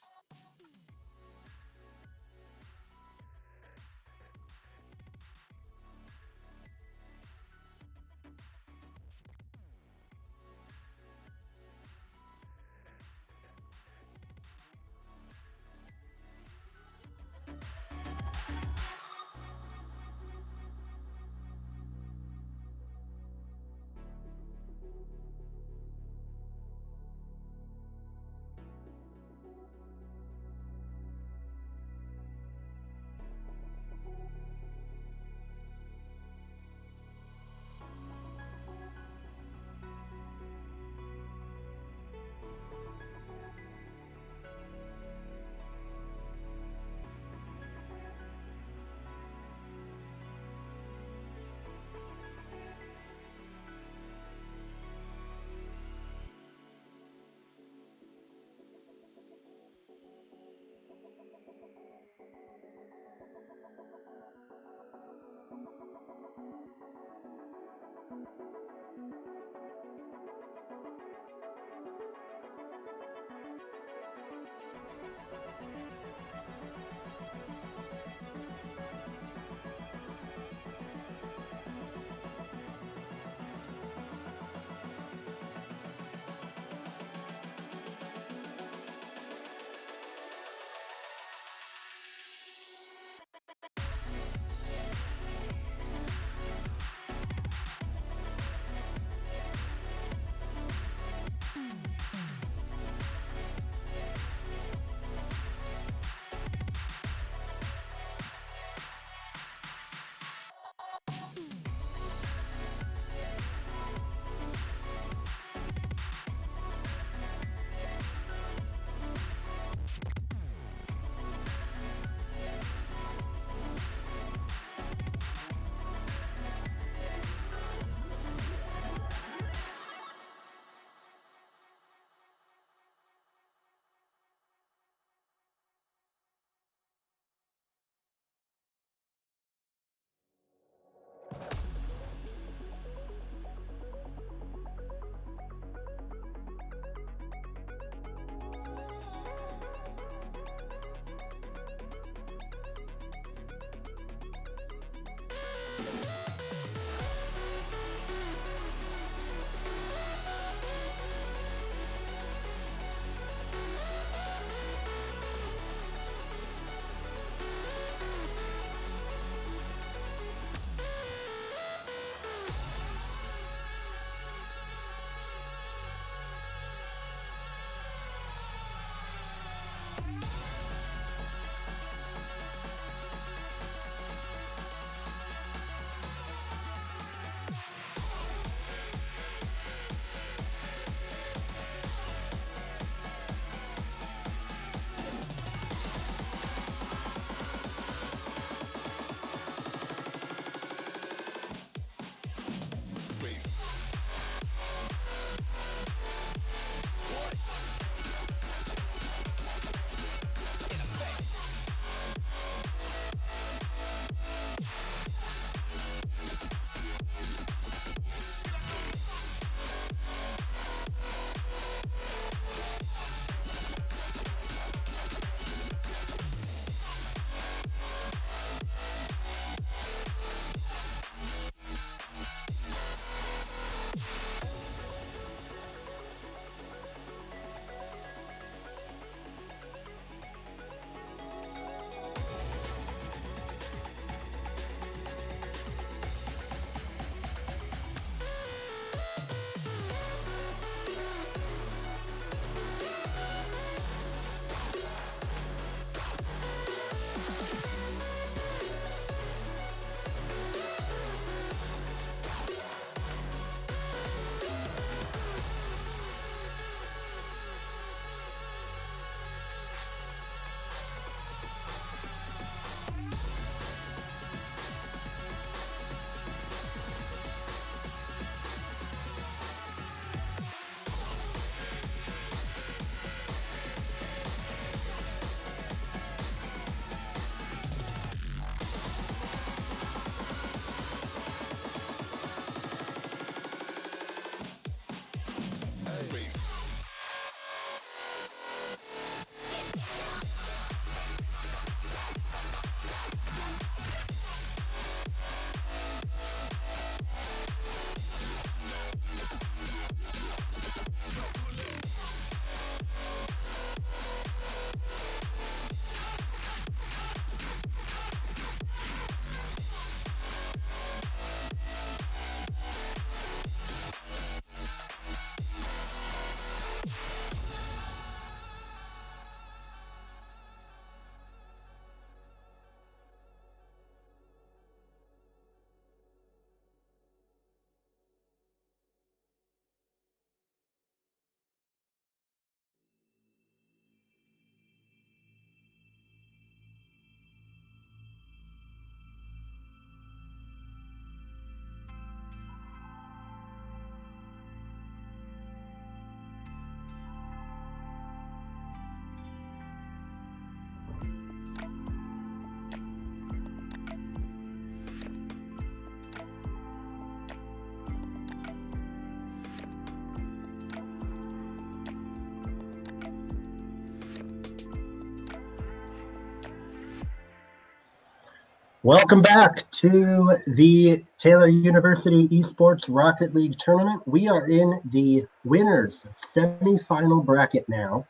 Welcome back to the Taylor University Esports Rocket League tournament. We are in the winners semifinal bracket now,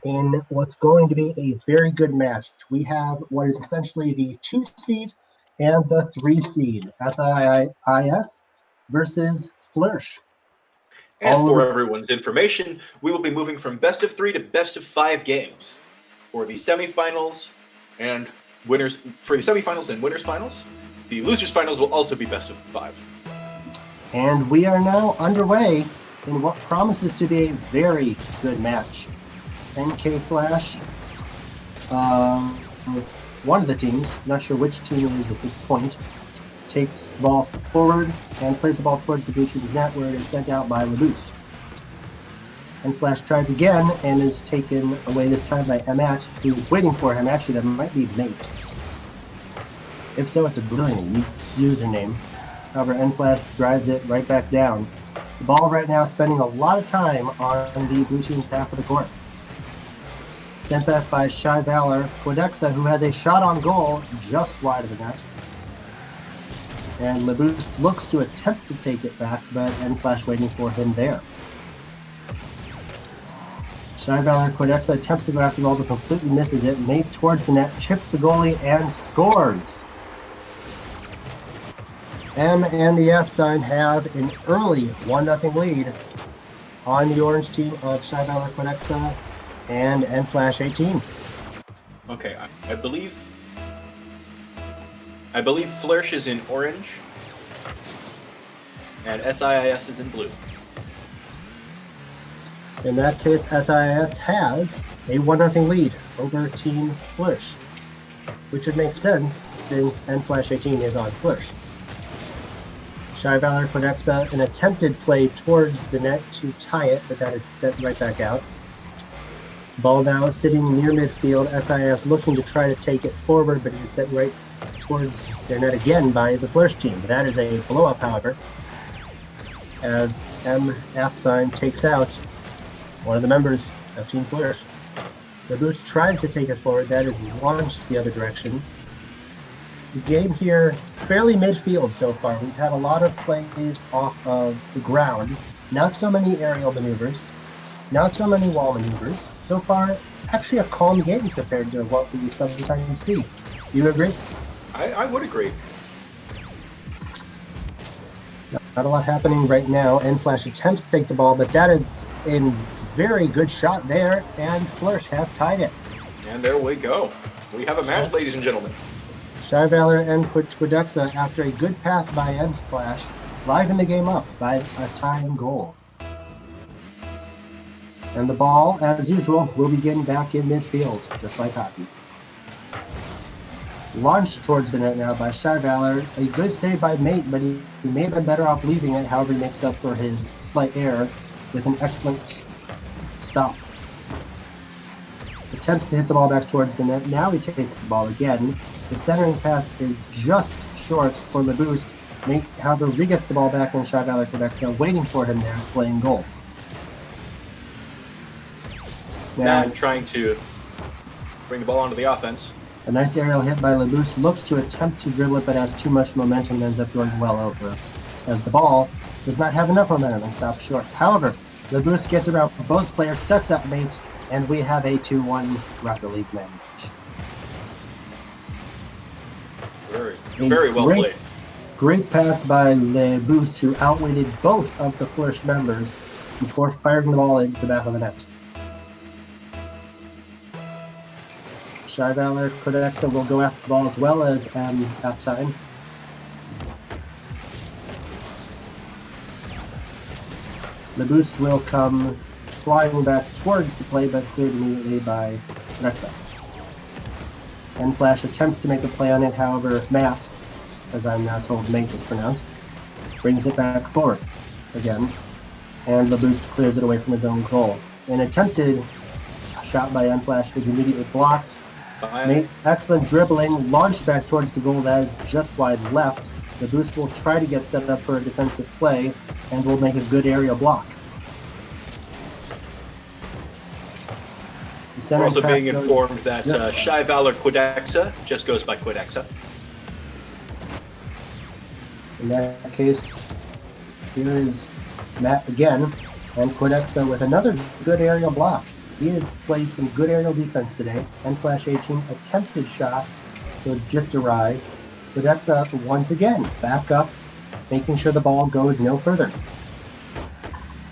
in what's going to be a very good match. We have what is essentially the 2 seed and the 3 seed, SIIS versus Flourish. And for everyone's information, we will be moving from best of 3 to best of 5 games for the semifinals and winners. For the semifinals and winners finals, the losers finals will also be best of 5. And we are now underway in what promises to be a very good match. NK Flash, one of the teams, not sure which team it is at this point, takes the ball forward and plays the ball towards the blue team's net, where it is sent out by LeBoost. And Flash tries again and is taken away this time by Emat, who is waiting for him. Actually, that might be Mate. If so, it's a brilliant username. However, N-Flash drives it right back down. The ball right now spending a lot of time on the blue team's half of the court. Sent back by Shy Valor, Quadexa, who has a shot on goal just wide of the net. And LeBoost looks to attempt to take it back, but N-Flash waiting for him there. Shy Valor Quadexa attempts to go after the ball, but completely misses it. Mate towards the net, chips the goalie, and scores. M and the F sign have an early 1-0 lead on the orange team of Shy Valor Quadexa and N-Flash 18. Okay, I believe Flourish is in orange and SIIS is in blue. In that case, SIS has a 1-0 lead over Team Flourish, which would make sense since N-Flash 18 is on Flourish. Shy Valor Quadexa, an attempted play towards the net to tie it, but that is set right back out. Ball now sitting near midfield. SIS looking to try to take it forward, but it is set right towards their net again by the Flourish team. That is a blow-up, however, as MF sign takes out one of the members of Team Flourish. The Boost tries to take it forward. That is launched the other direction. The game here, fairly midfield so far. We've had a lot of plays off of the ground. Not so many aerial maneuvers. Not so many wall maneuvers. So far, actually a calm game compared to what we sometimes see. Do you agree? I would agree. Not a lot happening right now. N-Flash attempts to take the ball, but that is a very good shot there, and Flourish has tied it. And there we go. We have a match, ladies and gentlemen. Shy Valor and Quadexa, after a good pass by N-Flash, liven the game up by a tying goal. And the ball, as usual, will begin back in midfield, just like hockey. Launched towards the net now by Shy Valor. A good save by Mate, but he may have been better off leaving it. However, he makes up for his slight error with an excellent stop. Attempts to hit the ball back towards the net. Now he takes the ball again. The centering pass is just short for the boost. Mate, however, re-gets the ball back, and Shy Valor Quadexa waiting for him there, playing goal. Now trying to bring the ball onto the offense. A nice aerial hit by LeBoost. Looks to attempt to dribble it, but has too much momentum and ends up going well over, as the ball does not have enough momentum and stops short. However, LeBoost gets around for both players, sets up Mates, and we have a 2-1 Rocket League match. Very well played. Great pass by LeBoost, who outwitted both of the Flourish members before firing the ball into the back of the net. Shy Valor Quadexa will go after the ball as well as outside. LeBoost will come flying back towards the play, but cleared immediately by Quadexa. N-Flash attempts to make a play on it, however, Matt, as I'm now told Mate is pronounced, brings it back forward again, and LeBoost clears it away from his own goal. An attempted shot by N-Flash is immediately blocked. Mate, excellent dribbling, launched back towards the goal that is just wide left. LeBoost will try to get set up for a defensive play, and will make a good area block. We're also being informed that Shy Valor Quadexa just goes by Quadexa. In that case, here is Matt again, and Quedexa with another good aerial block. He has played some good aerial defense today. And Flash 18 attempted shot was just awry. Quedexa once again back up, making sure the ball goes no further.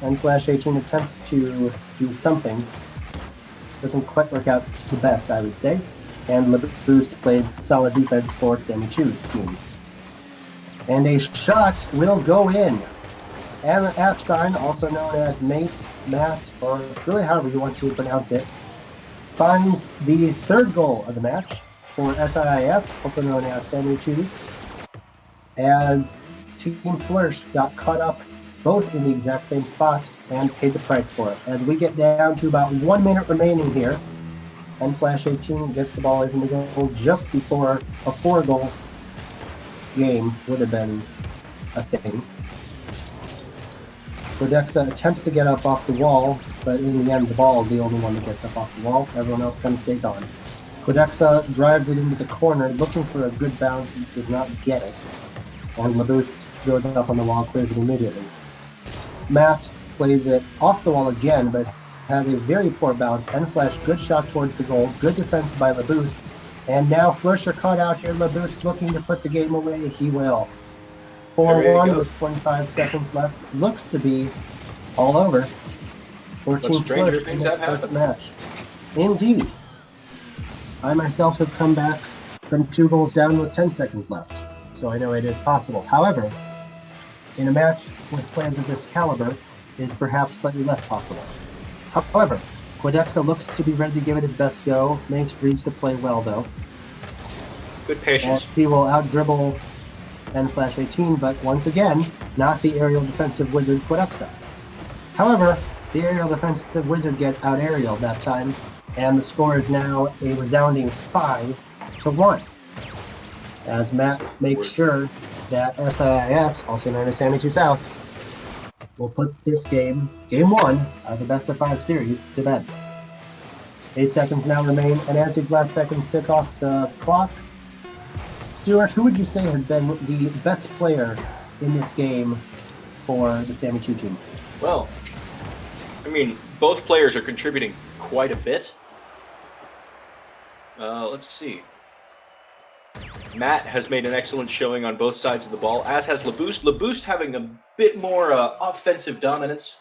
And Flash 18 attempts to do something. Doesn't quite work out the best, I would say. And LeBoost plays solid defense for Sammy Chu's team. And a shot will go in. And Axine, also known as Mate, Matt, or really however you want to pronounce it, finds the third goal of the match for SIIS, also known as Sammy Chu, as Team Flourish got caught up both in the exact same spot and paid the price for it. As we get down to about 1 minute remaining here, and Flash 18 gets the ball into the goal just before a 4-goal game would have been a thing. Quedexa attempts to get up off the wall, but in the end, the ball is the only one that gets up off the wall. Everyone else kind of stays on. Quedexa drives it into the corner, looking for a good bounce, and does not get it. And LeBoost goes up on the wall, clears it immediately. Matt plays it off the wall again, but has a very poor bounce. And Flash, good shot towards the goal. Good defense by LeBoost. And now Flourish are caught out here. LeBoost looking to put the game away. He will. 4-1 with 25 seconds left. Looks to be all over. 14 stranger things have happened. Match. Indeed. I myself have come back from 2 goals down with 10 seconds left. So I know it is possible. However, in a match with players of this caliber, is perhaps slightly less possible. However, Quedexa looks to be ready to give it his best go. Mate reads the play well, though. Good patience. And he will out-dribble and Flash 18, but once again, not the aerial defensive wizard Quedexa. However, the aerial defensive wizard gets out-aerialed that time, and the score is now a resounding 5-1. As Matt makes sure that SIIS, also known as Sammy Chu South, will put this game 1 of the best-of-5 series to bed. 8 seconds now remain, and as these last seconds tick off the clock, Stuart, who would you say has been the best player in this game for the Sammy Chu team? Well, I mean, both players are contributing quite a bit. Let's see. Matt has made an excellent showing on both sides of the ball, as has LeBoost. LeBoost having a bit more offensive dominance.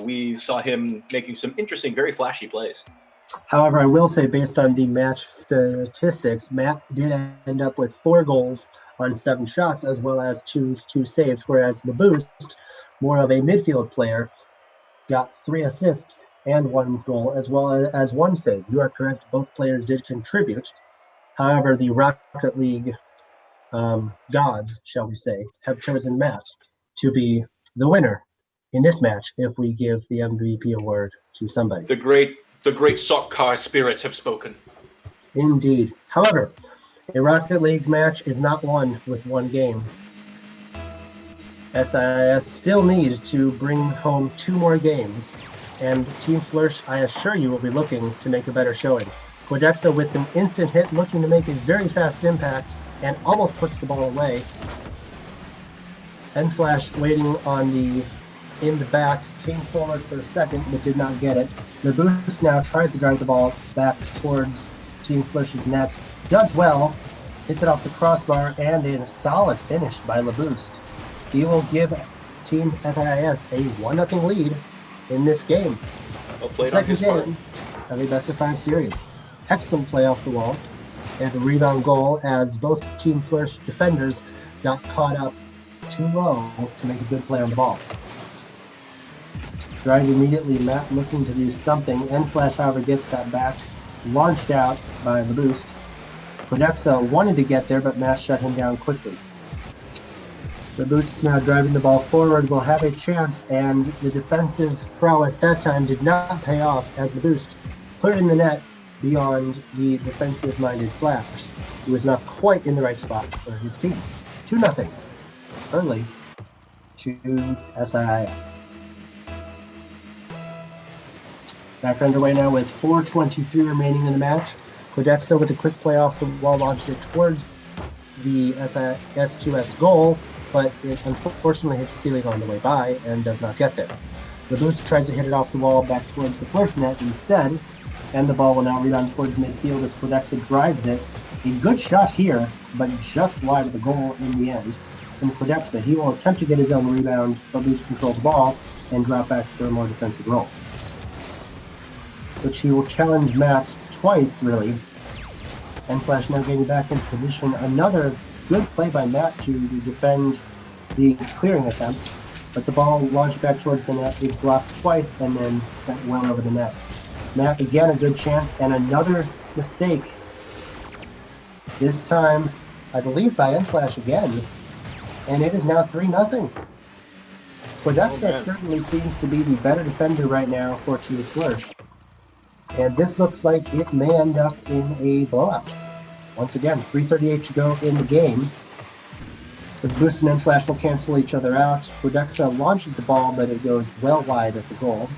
We saw him making some interesting, very flashy plays. However, I will say, based on the match statistics, Matt did end up with 4 goals on 7 shots, as well as two saves, whereas LeBoost, more of a midfield player, got 3 assists and 1 goal, as well as 1 save. You are correct, both players did contribute. However, the Rocket League gods, shall we say, have chosen Matt to be the winner in this match if we give the MVP award to somebody. The great sock car spirits have spoken. Indeed. However, a Rocket League match is not won with 1 game. SIS still need to bring home 2 more games, and Team Flourish, I assure you, will be looking to make a better showing. Quedexa with an instant hit, looking to make a very fast impact, and almost puts the ball away. And Flash waiting on in the back, came forward for a second, but did not get it. The Boost now tries to drive the ball back towards Team Flourish's net. Does well, hits it off the crossbar, and a solid finish by LeBoost. He will give Team FIS a 1-0 lead in this game. Well played on his part. Second game of a best-of-5 series. Excellent play off the wall, and a rebound goal as both Team Flourish defenders got caught up too low to make a good play on the ball. Drive immediately, Matt looking to do something, and Flash, however, gets that back, launched out by the boost. Quedexa wanted to get there, but Matt shut him down quickly. The boost now driving the ball forward will have a chance, and the defensive prowess that time did not pay off as the boost put it in the net beyond the defensive-minded Flash, who was not quite in the right spot for his team. 2-0 early to SIS. Back underway now with 4:23 remaining in the match. Quedexa with a quick play off the wall launched it towards the S2S goal, but it unfortunately hits ceiling on the way by and does not get there. The boost tries to hit it off the wall back towards the Flourish net instead, and the ball will now rebound towards midfield as Quedexa drives it. A good shot here, but just wide of the goal in the end. From Quedexa, he will attempt to get his own rebound, but Boost controls the ball and drop back for a more defensive role, which he will challenge Matt twice, really. And Flash now getting back into position. Another good play by Matt to defend the clearing attempt, but the ball launched back towards the net is blocked twice and then sent well over the net. Matt again a good chance and another mistake. This time, I believe by N-Flash again, and it is now 3-0. Quedexa certainly seems to be the better defender right now for Team Flourish. And this looks like it may end up in a blowout. Once again, 3:38 to go in the game. The Boost and N-Flash will cancel each other out. Quedexa launches the ball, but it goes well wide at the goal.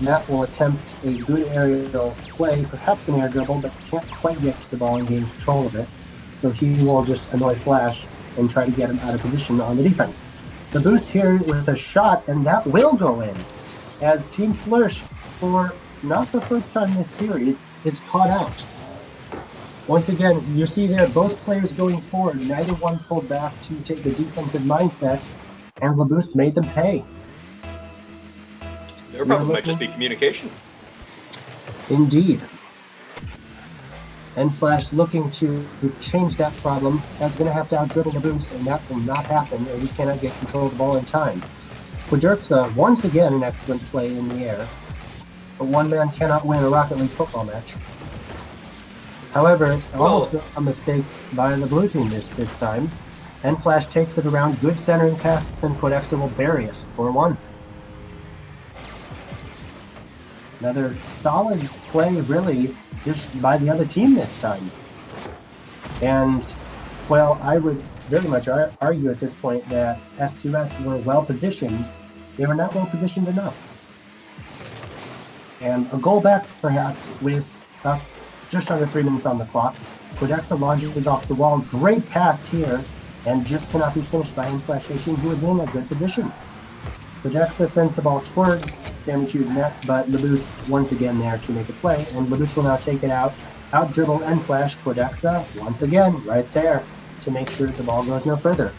Matt will attempt a good aerial play, perhaps an air dribble, but can't quite get to the ball and gain control of it. So he will just annoy Flash and try to get him out of position on the defense. The Boost here with a shot, and that will go in, as Team Flourish, for not the first time in this series, is caught out. Once again, you see there both players going forward. Neither one pulled back to take the defensive mindset, and LeBoost made them pay. Their problem might just be communication. Indeed. And Flash looking to change that problem. That's going to have to out-dribble the Boost, and that will not happen, and we cannot get control of the ball in time. Quedexa, once again, an excellent play in the air. But one man cannot win a Rocket League football match. However, almost a mistake by the blue team this time. And Flash takes it around, good centering pass, and Quedexa will bury it for 1. Another solid play, really, just by the other team this time. And, well, I would very much argue at this point that S2S were well-positioned. They were not well-positioned enough. And a goal back, perhaps, with just under 3 minutes on the clock. Quedexa launches off the wall. Great pass here, and just cannot be finished by N-Flash Nation, who is in a good position. Quedexa sends the ball towards Sammy2's net, but LeBoost once again there to make a play, and LeBoost will now take it out-dribble N-Flash. Quedexa once again right there to make sure the ball goes no further.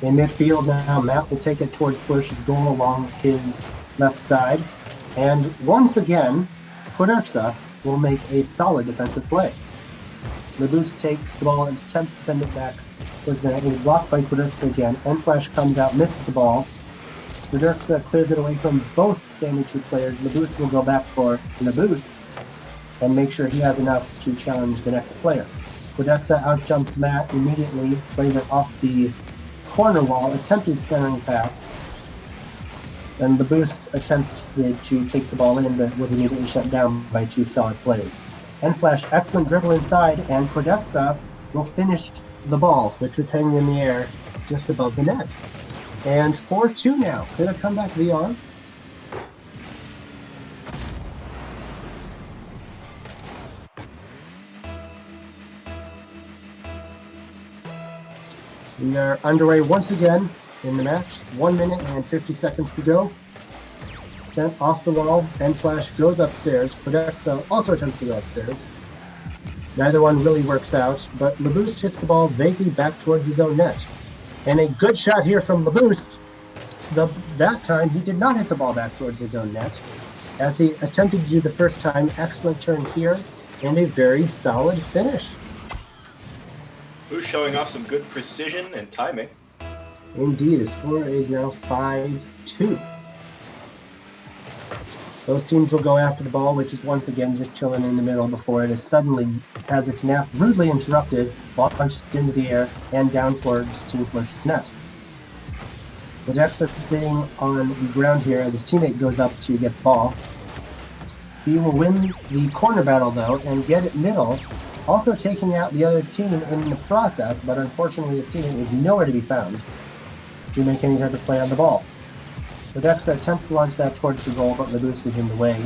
In midfield now, Matt will take it towards Flourish's goal along his left side, and once again, Quedexa will make a solid defensive play. LeBoost takes the ball and attempts to send it back towards the net. He's blocked by Quedexa again. N-Flash comes out, misses the ball. Quedexa clears it away from both Sammy2 players. LeBoost will go back for LeBoost and make sure he has enough to challenge the next player. Quedexa outjumps Matt immediately, plays it off the corner wall, attempted centering pass. And LeBoost attempted to take the ball in, but was immediately shut down by 2 solid plays. N-Flash, excellent dribble inside, and Quedexa will finish the ball, which was hanging in the air just above the net. And 4-2 now. Could a comeback VR? We are underway once again in the match. 1 minute and 50 seconds to go. Sent off the wall, N-Flash goes upstairs. Quedexa also attempts to go upstairs. Neither one really works out, but LeBoost hits the ball vaguely back towards his own net. And a good shot here from LeBoost. That time, he did not hit the ball back towards his own net. As he attempted to do the first time, excellent turn here, and a very solid finish. Who's showing off some good precision and timing. Indeed, the score is now 5-2. Those teams will go after the ball, which is once again just chilling in the middle before it is suddenly, as its nap rudely interrupted, launched into the air and down towards Team Flourish's net. Quedexa sitting on the ground here as his teammate goes up to get the ball. He will win the corner battle, though, and get it middle, also taking out the other team in the process, but unfortunately his teammate is nowhere to be found to make any type of play on the ball. Quedexa attempts to launch that towards the goal, but LeBoost is in the way.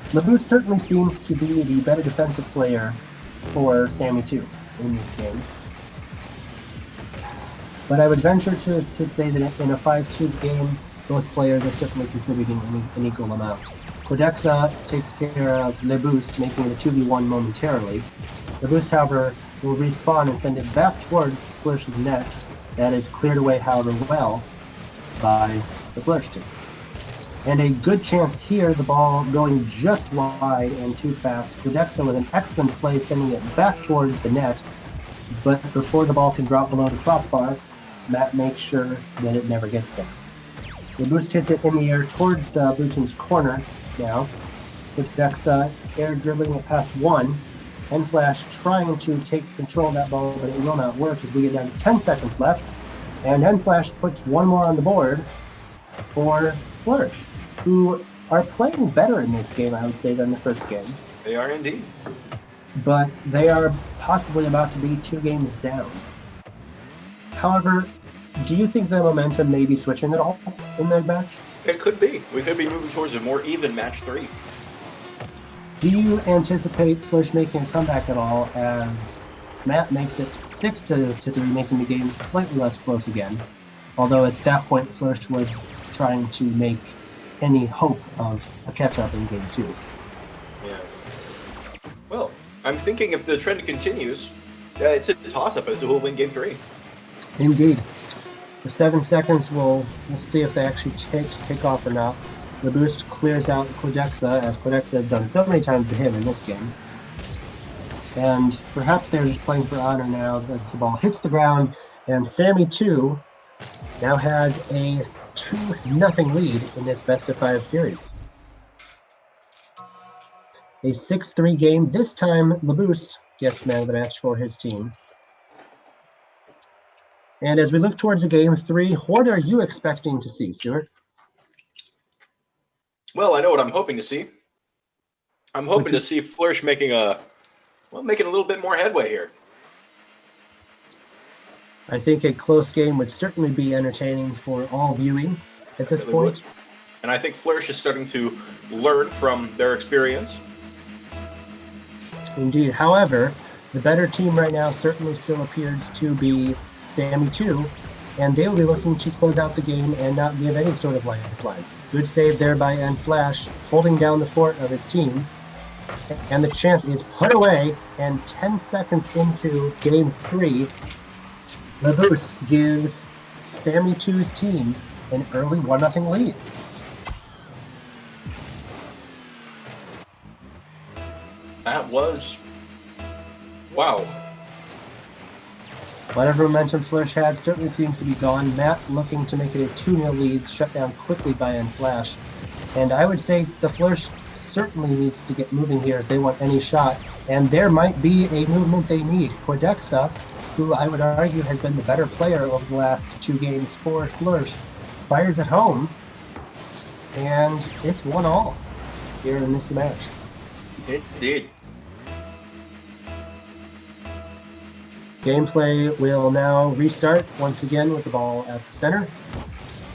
LeBoost certainly seems to be the better defensive player for Sammy2 in this game. But I would venture to say that in a 5-2 game, both players are certainly contributing an equal amount. Codexa takes care of Le Boost, making it a 2v1 momentarily. Le Boost, however, will respawn and send it back towards Flourish's net. That is cleared away, however, well by the Flourish team. And a good chance here, the ball going just wide and too fast. Codexa with an excellent play, sending it back towards the net. But before the ball can drop below the crossbar, Matt makes sure that it never gets there. The boost hits it in the air towards the blue team's corner now. Codexa air dribbling it past one. N-Flash trying to take control of that ball, but it will not work as we get down to 10 seconds left. And N-Flash puts one more on the board for Flourish, who are playing better in this game, I would say, than the first game. They are indeed. But they are possibly about to be 2 games down. However, do you think the momentum may be switching at all in the match? It could be. We could be moving towards a more even match 3. Do you anticipate Flourish making a comeback at all as Matt makes it 6-3, making the game slightly less close again? Although at that point, Flourish was trying to make any hope of a catch-up in Game 2. Yeah. Well, I'm thinking if the trend continues, it's a toss-up as to who will win Game 3. Indeed. The 7 seconds, we'll see if they actually take off or not. The boost clears out Codexa, as Codexa has done so many times to him in this game. And perhaps they're just playing for honor now as the ball hits the ground, and Sammy 2 now has a 2-0 lead in this best-of-5 series. A 6-3 game. This time, LeBoost gets man of the match for his team. And as we look towards the Game 3, what are you expecting to see, Stuart? Well, I know what I'm hoping to see. I'm hoping to see Flourish making a little bit more headway here. I think a close game would certainly be entertaining for all viewing at this point. Would. And I think Flourish is starting to learn from their experience. Indeed. However, the better team right now certainly still appears to be Sammy 2, and they will be looking to close out the game and not give any sort of lifeline. Good save there by N-Flash, holding down the fort of his team. And the chance is put away, and 10 seconds into Game 3, the boost gives Sammy 2's team an early 1-0 lead. That was... wow. Whatever momentum Flourish had certainly seems to be gone. Matt looking to make it a 2-0 lead, shut down quickly by N-Flash. And I would say the Flourish certainly needs to get moving here if they want any shot. And there might be a movement they need. Codexa, who I would argue has been the better player over the last 2 games for Flourish, fires at home. And it's 1-1 here in this match. Indeed. Gameplay will now restart once again with the ball at the center.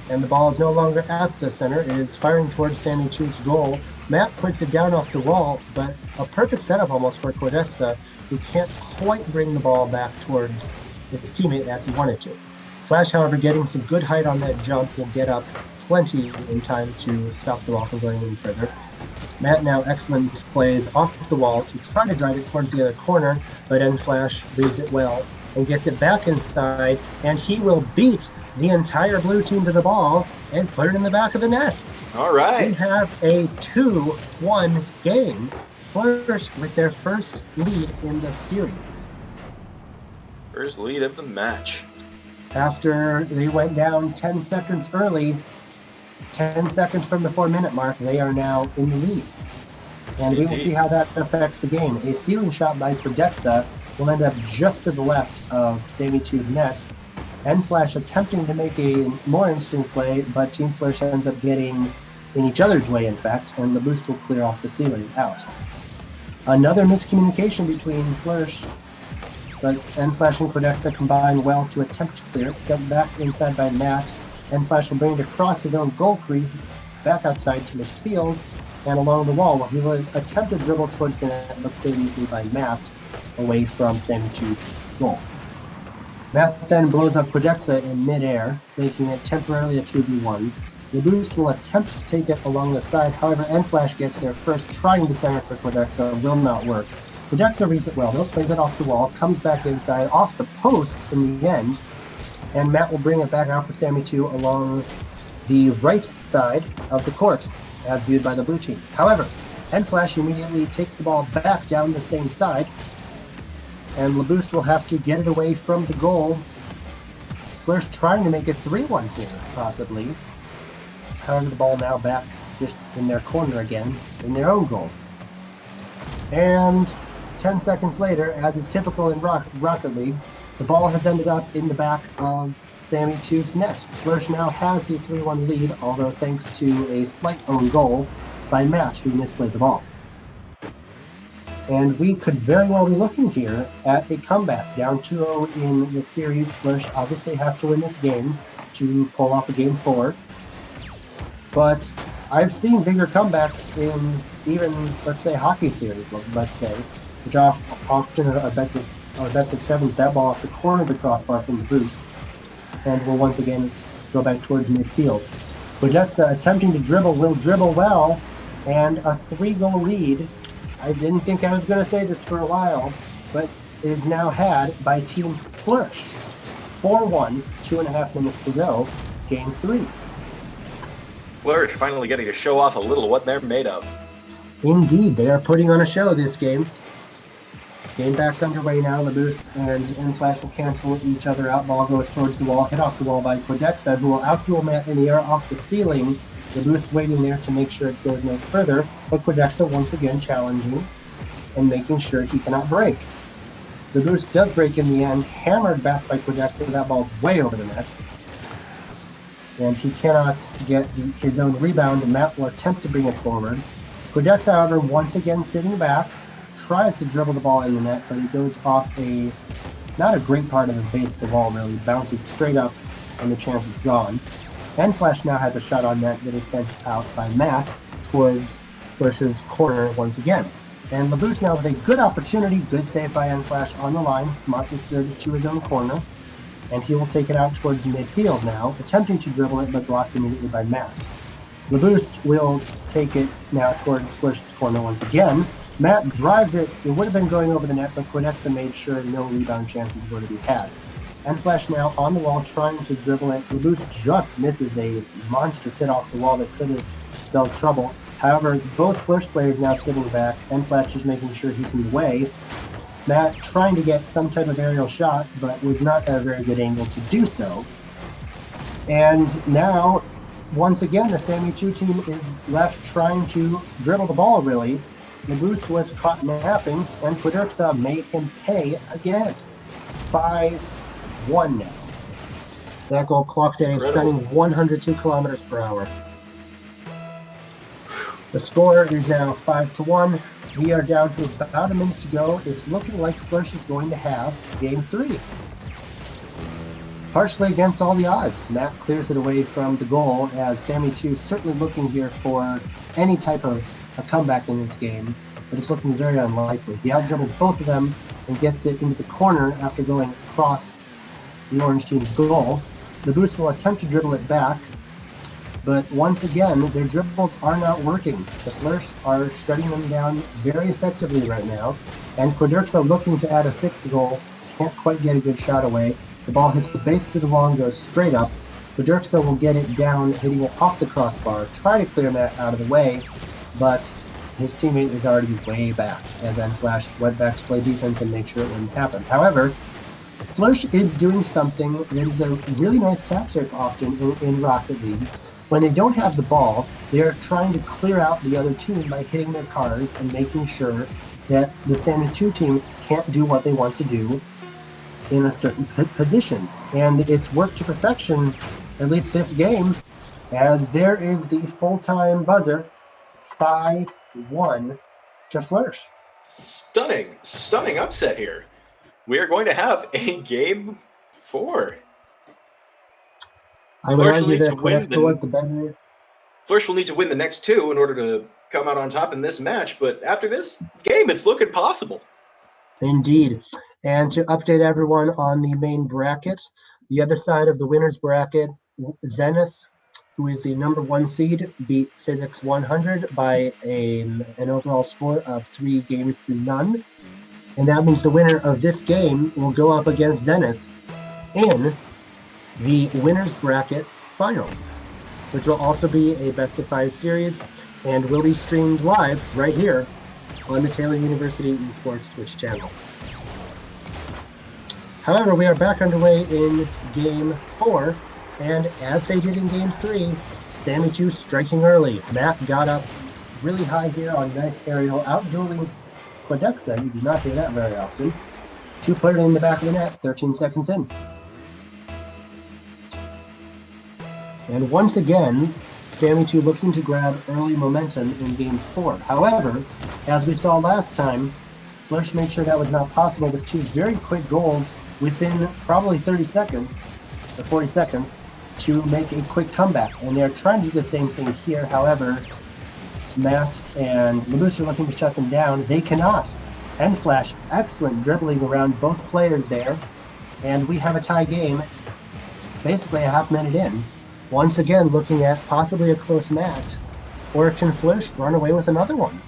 And the ball is no longer at the center. It is firing towards Sammy 2's goal. Matt puts it down off the wall, but a perfect setup almost for Codexa, who can't quite bring the ball back towards his teammate as he wanted to. Flash, however, getting some good height on that jump, will get up plenty in time to stop the ball from going any further. Matt now excellent plays off the wall to try to drive it towards the other corner, but N-Flash reads it well and gets it back inside, and he will beat the entire blue team to the ball and put it in the back of the net. All right. We have a 2-1 game. Flourish with their first lead in the series. First lead of the match. After they went down 10 seconds early, 10 seconds from the 4-minute mark, they are now in the lead. And we will see how that affects the game. A ceiling shot by Codexa will end up just to the left of Sammy 2's net. N-Flash attempting to make a more interesting play, but Team Flourish ends up getting in each other's way, in fact, and the boost will clear off the ceiling out. Another miscommunication between Flourish, but N-Flash and Codexa combine well to attempt to clear it, sent back inside by Matt. N-Flash will bring it across his own goal crease, back outside to midfield, and along the wall, where he will attempt to dribble towards the net, but cleared easily by Matt, away from Sammy 2's goal. Matt then blows up Quedexa in midair, making it temporarily a 2v1. The boost will attempt to take it along the side, however, N-Flash gets there first, trying to center for Quedexa, will not work. Quedexa reads it well, though, plays it off the wall, comes back inside, off the post in the end, and Matt will bring it back out for Sammy 2 along the right side of the court, as viewed by the blue team. However, N-Flash immediately takes the ball back down the same side, and LaBoost will have to get it away from the goal. Flirt's trying to make it 3-1 here, possibly. However, the ball now back just in their corner again, in their own goal. And 10 seconds later, as is typical in Rocket League, the ball has ended up in the back of Sammy 2's net. Flirsh now has the 3-1 lead, although thanks to a slight own goal by Matt, who misplayed the ball. And we could very well be looking here at a comeback. Down 2-0 in the series, Flirsh obviously has to win this game to pull off a game 4. But I've seen bigger comebacks in even, let's say, hockey series, let's say, which often are best of sevens, that ball off the corner of the crossbar from the boost, and will once again go back towards midfield. Quedexa attempting to dribble, will dribble well, and a 3-goal lead. I didn't think I was going to say this for a while, but is now had by Team Flourish. 4-1, 2.5 minutes to go, Game 3. Flourish finally getting to show off a little what they're made of. Indeed, they are putting on a show this game. Game back underway now. LaBoost and N-Flash will cancel each other out. Ball goes towards the wall, hit off the wall by Quedexa, who will outduel Matt in the air off the ceiling. LaBoost waiting there to make sure it goes no further, but Quedexa once again challenging and making sure he cannot break. LaBoost does break in the end, hammered back by Quedexa. That ball's way over the net. And he cannot get his own rebound, and Matt will attempt to bring it forward. Quedexa, however, once again sitting back, tries to dribble the ball in the net, but it goes off not a great part of the base of the wall, really. Bounces straight up, and the chance is gone. N-Flash now has a shot on net that is sent out by Matt towards Flirsh's corner once again. And LaBoost now with a good opportunity, good save by N-Flash on the line, smartly steered to his own corner. And he will take it out towards midfield now, attempting to dribble it, but blocked immediately by Matt. LaBoost will take it now towards Flirsh's corner once again. Matt drives it. It would have been going over the net, but Quedexa made sure no rebound chances were to be had. N-Flash now on the wall trying to dribble it. LaBoost just misses a monstrous hit off the wall that could have spelled trouble. However, both Flirsh players now sitting back. N-Flash is making sure he's in the way. Matt trying to get some type of aerial shot, but was not at a very good angle to do so. And now, once again, the Sammy 2 team is left trying to dribble the ball, really. LaBoost was caught napping, and Quedexa made him pay again. 5-1 now. That goal clocked at a stunning 102 kilometers per hour. The score is now 5-1. We are down to about a minute to go. It's looking like Flirsh is going to have Game 3. Partially against all the odds, Matt clears it away from the goal, as Sammy 2 is certainly looking here for any type of a comeback in this game, but it's looking very unlikely. He out-dribbles both of them and gets it into the corner after going across the orange team's goal. The boost will attempt to dribble it back, but once again, their dribbles are not working. The Flirsh are shutting them down very effectively right now, and Quedexa looking to add a 6th goal, can't quite get a good shot away. The ball hits the base of the wall and goes straight up. Quedexa will get it down, hitting it off the crossbar, try to clear that out of the way, but his teammate is already way back, as N-Flash went back to play defense and make sure it wouldn't happen. However, Flirsh is doing something that is a really nice tactic often in Rocket League. When they don't have the ball, they're trying to clear out the other team by hitting their cars and making sure that the Sammy 2 team can't do what they want to do in a certain position. And it's worked to perfection, at least this game, as there is the full-time buzzer, 5-1 to Flirsh. Stunning upset here. We are going to have a Game 4. I would argue that Quedexa was the better. Flirsh will need to win the next 2 in order to come out on top in this match, but after this game, it's looking possible. Indeed. And to update everyone on the main bracket, the other side of the winner's bracket, Zenith, who is the number 1 seed, beat Physics 100 by an overall score of 3 games to none. And that means the winner of this game will go up against Zenith in the winner's bracket finals, which will also be a best of 5 series and will be streamed live right here on the Taylor University Esports Twitch channel. However, we are back underway in Game 4, and as they did in Game 3, Sammy 2 striking early. Matt got up really high here on a nice aerial, out-dueling Quadexa, you do not hear that very often, to put it in the back of the net 13 seconds in. And once again, Sammy 2 looking to grab early momentum in Game 4. However, as we saw last time, Flourish made sure that was not possible with 2 very quick goals within probably 30 seconds, or 40 seconds, to make a quick comeback. And they're trying to do the same thing here. However, Matt and Labus are looking to shut them down. They cannot. And Flash, excellent dribbling around both players there. And we have a tie game, basically a half minute in. Once again, looking at possibly a close match. Or can Flourish run away with another one?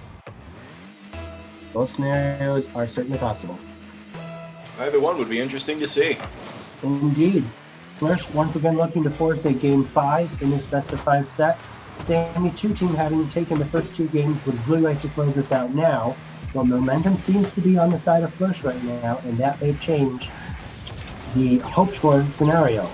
Both scenarios are certainly possible. Either one would be interesting to see. Indeed. Flourish once again looking to force a Game 5 in this best of 5 set. Sammy 2 team, having taken the first 2 games, would really like to close this out now. Well, momentum seems to be on the side of Flourish right now, and that may change the hoped-for scenario.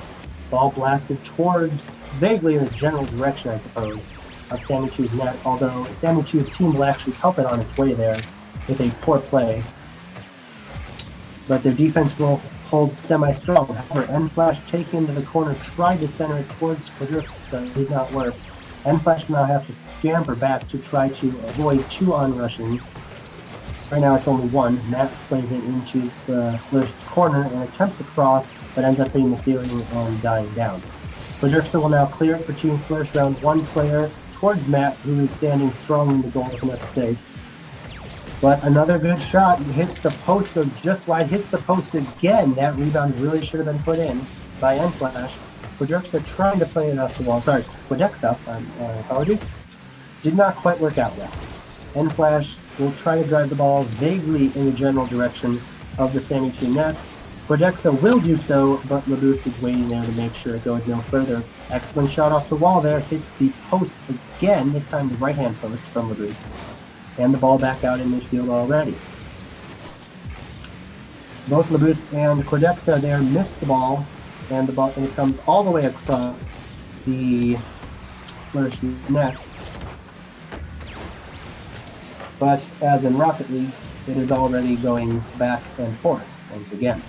Ball blasted towards, vaguely in the general direction, I suppose, of Sammy 2's net, although Sammy 2's team will actually help it on its way there with a poor play. But their defense will hold semi-strong. However, N-Flash taking into the corner, tried to center it towards Quadrix, but it did not work. N-Flash now have to scamper back to try to avoid 2 onrushing. Right now it's only 1. Matt plays it into the Flourish's corner and attempts to cross, but ends up hitting the ceiling and dying down. Quadrix will now clear it for Team Flourish, round 1 player towards Matt, who is standing strong in the goal with another save. But another good shot, hits the post, goes just wide, hits the post again. That rebound really should have been put in by N-Flash. Quadexa trying to play it off the wall. Sorry, Quadexa, apologies. Did not quite work out well. N-Flash will try to drive the ball vaguely in the general direction of the Sammy 2 net. Quadexa will do so, but Labus is waiting there to make sure it goes no further. Excellent shot off the wall there, hits the post again, this time the right-hand post from Labus. And the ball back out in midfield already. Both Labus and Quadexa there missed the ball, and it comes all the way across the Flourish net. But as in Rocket League, it is already going back and forth once again.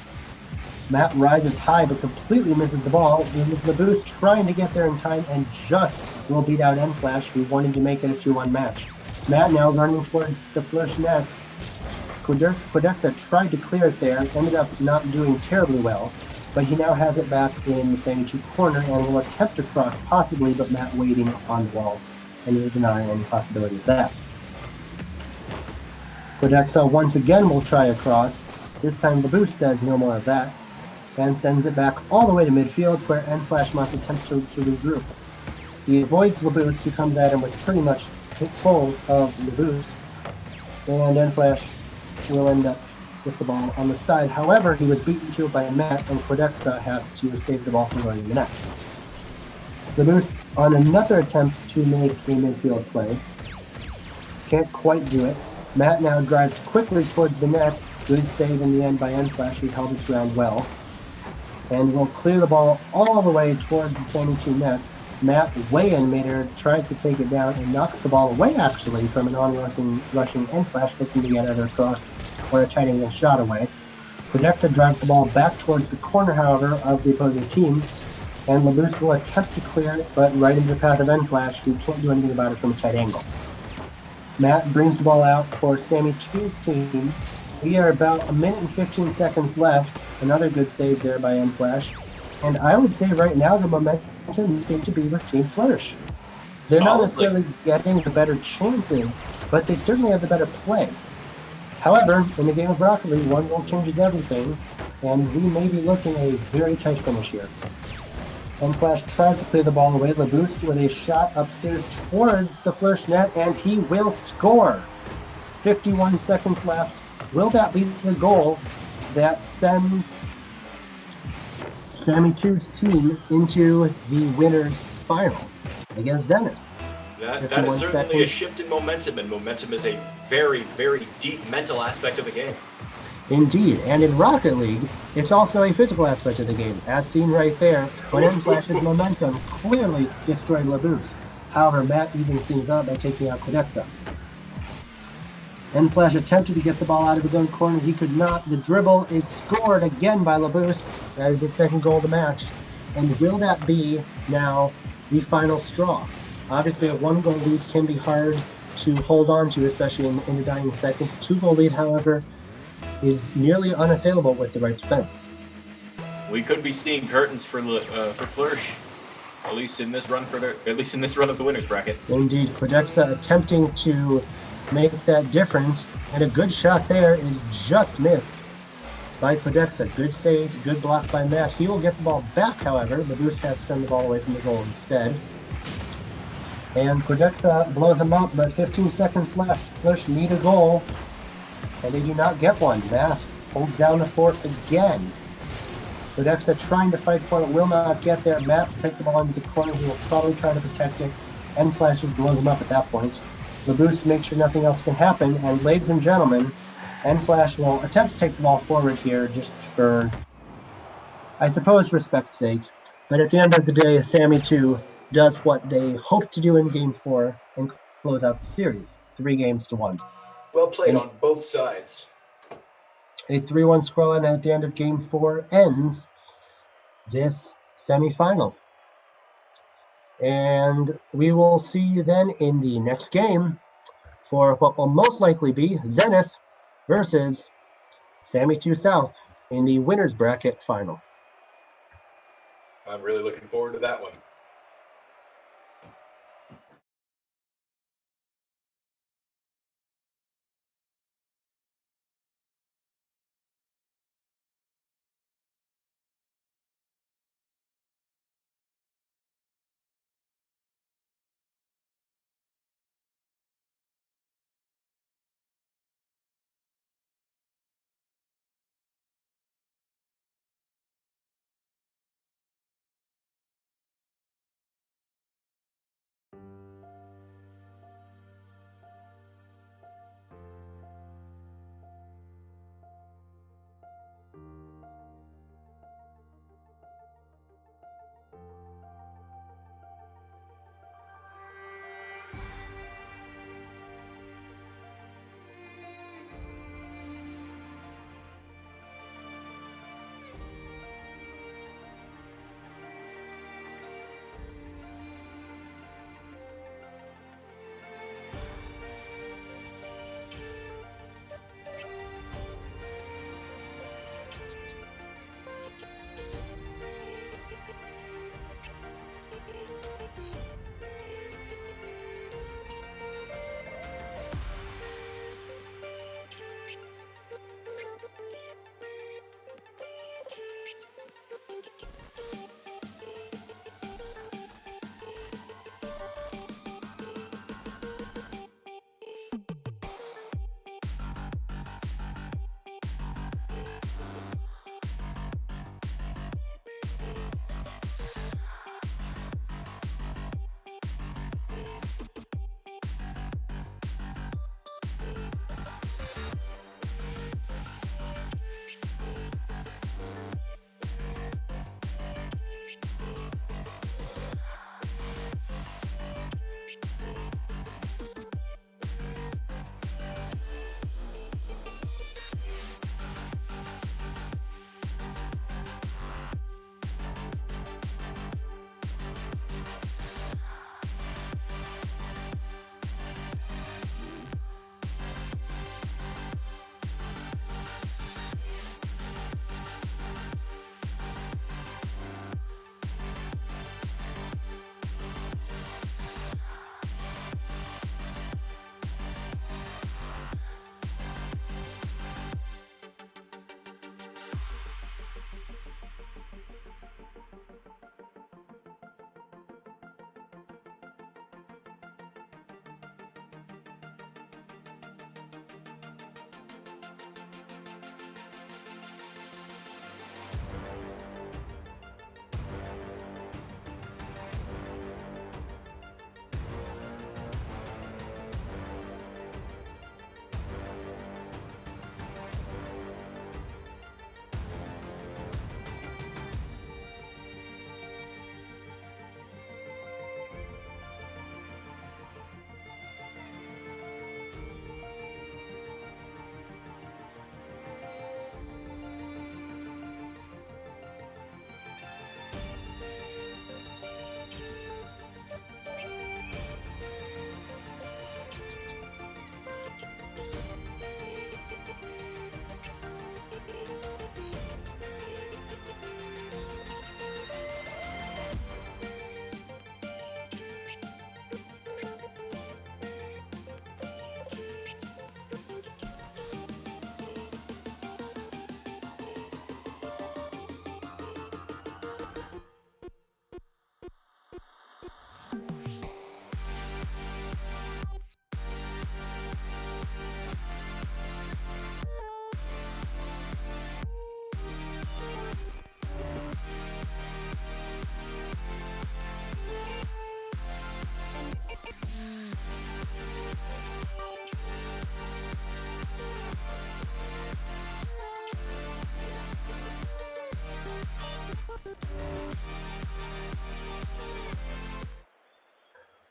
Matt rises high but completely misses the ball. It was Labus trying to get there in time and just will beat out N-Flash, who wanted to make it a 2-1 match. Matt now running towards the Flourish net. Quadexa tried to clear it there, ended up not doing terribly well, but he now has it back in the Sammy 2 corner and will attempt to cross possibly, but Matt waiting on the wall, and he will deny any possibility of that. Quadexa once again will try a cross. This time Labus says no more of that, and sends it back all the way to midfield, where N-Flash must attempt to regroup. He avoids Labus, who comes at him with pretty much full of Labus, and N-Flash will end up with the ball on the side. However, he was beaten to it by Matt, and Quadexa has to save the ball from going in the net. Labus on another attempt to make a midfield play. Can't quite do it. Matt now drives quickly towards the net. Good save in the end by N-Flash, who held his ground well. And will clear the ball all the way towards the Sammy 2 net. Matt, way in midair, tries to take it down and knocks the ball away, actually, from an on-rushing N-Flash looking to get either a cross or a tight angle shot away. Quadexa drives the ball back towards the corner, however, of the opposing team, and Labus will attempt to clear it, but right into the path of N-Flash, who can't do anything about it from a tight angle. Matt brings the ball out for Sammy 2's team. We are about a minute and 15 seconds left. Another good save there by N-Flash. And I would say right now the momentum seems to be with Team Flourish. They're not necessarily getting the better chances, but they certainly have the better play. However, in the game of Rocket League, one goal changes everything, and we may be looking at a very tight finish here. Flash tries to clear the ball away. LeBoost with a shot upstairs towards the Flirsh net, and he will score. 51 seconds left. Will that be the goal that sends Sammy 2's team into the winners final against Zenith? That is certainly a seconds. shift in momentum, and momentum is a very, very deep mental aspect of the game. Indeed, and in Rocket League, it's also a physical aspect of the game, as seen right there, when Flash's momentum clearly destroyed LeBoost. However, Matt evens things up by taking out Quedexa. Flash attempted to get the ball out of his own corner. He could not. The dribble is scored again by LeBoost. That is his second goal of the match. And will that be now the final straw? Obviously, a one-goal lead can be hard to hold on to, especially in the dying seconds. Two-goal lead, however, is nearly unassailable with the right defense. We could be seeing curtains for Flirsh, at least in this run of the winners bracket. Indeed, Quedexa attempting to make that difference, and a good shot there is just missed by Quedexa. Good save, good block by Matt. He will get the ball back, however. LeBoost has to send the ball away from the goal instead. And Quedexa blows him up, but 15 seconds left. Flirsh need a goal, and they do not get one. Matt holds down the fort again. Quedexa trying to fight for it, will not get there. Matt will take the ball into the corner. He will probably try to protect it. Flash just blows him up at that point. LeBoost to make sure nothing else can happen. And ladies and gentlemen, Flash will attempt to take the ball forward here just for, I suppose, respect's sake. But at the end of the day, Sammy 2 does what they hope to do in Game 4 and close out the series, 3-1. Well played on both sides. A 3-1 scoreline at the end of Game 4 ends this semifinal. And we will see you then in the next game for what will most likely be Zenith versus Sammy 2 South in the winners bracket final. I'm really looking forward to that one.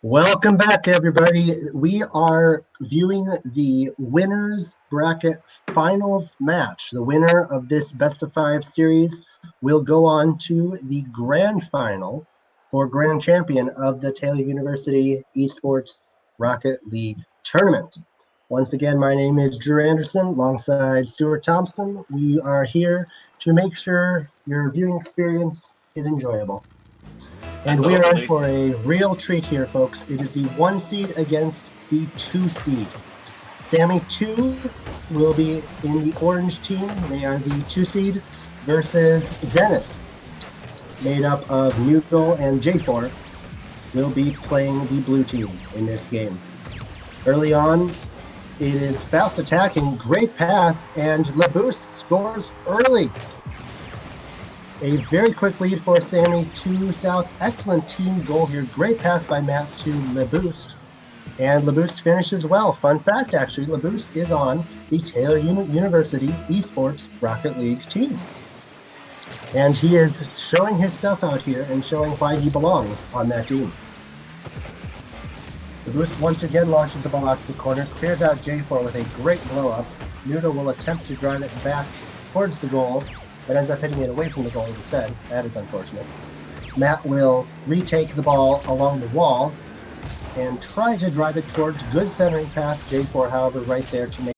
Welcome back, everybody. We are viewing the winners bracket finals match. The winner of this best of 5 series will go on to the grand final for grand champion of the Taylor University Esports Rocket League tournament. Once again, my name is Drew Anderson alongside Stuart Thompson. We are here to make sure your viewing experience is enjoyable. And we are in for a real treat here, folks. It is the 1 seed against the 2 seed. Sammy 2 will be in the orange team. They are the 2 seed versus Zenith, made up of Noodle and J4, will be playing the blue team in this game. Early on, it is fast attacking, great pass, and LeBoost scores early. A very quick lead for Sammy to South. Excellent team goal here. Great pass by Matt to LeBoost. And LeBoost finishes well. Fun fact, actually, LeBoost is on the Taylor University Esports Rocket League team. And he is showing his stuff out here and showing why he belongs on that team. LeBoost once again launches the ball out to the corner, clears out J4 with a great blow-up. Noodle will attempt to drive it back towards the goal, but ends up hitting it away from the goal instead. That is unfortunate. Matt will retake the ball along the wall and try to drive it towards good centering pass. J4, however, right there to make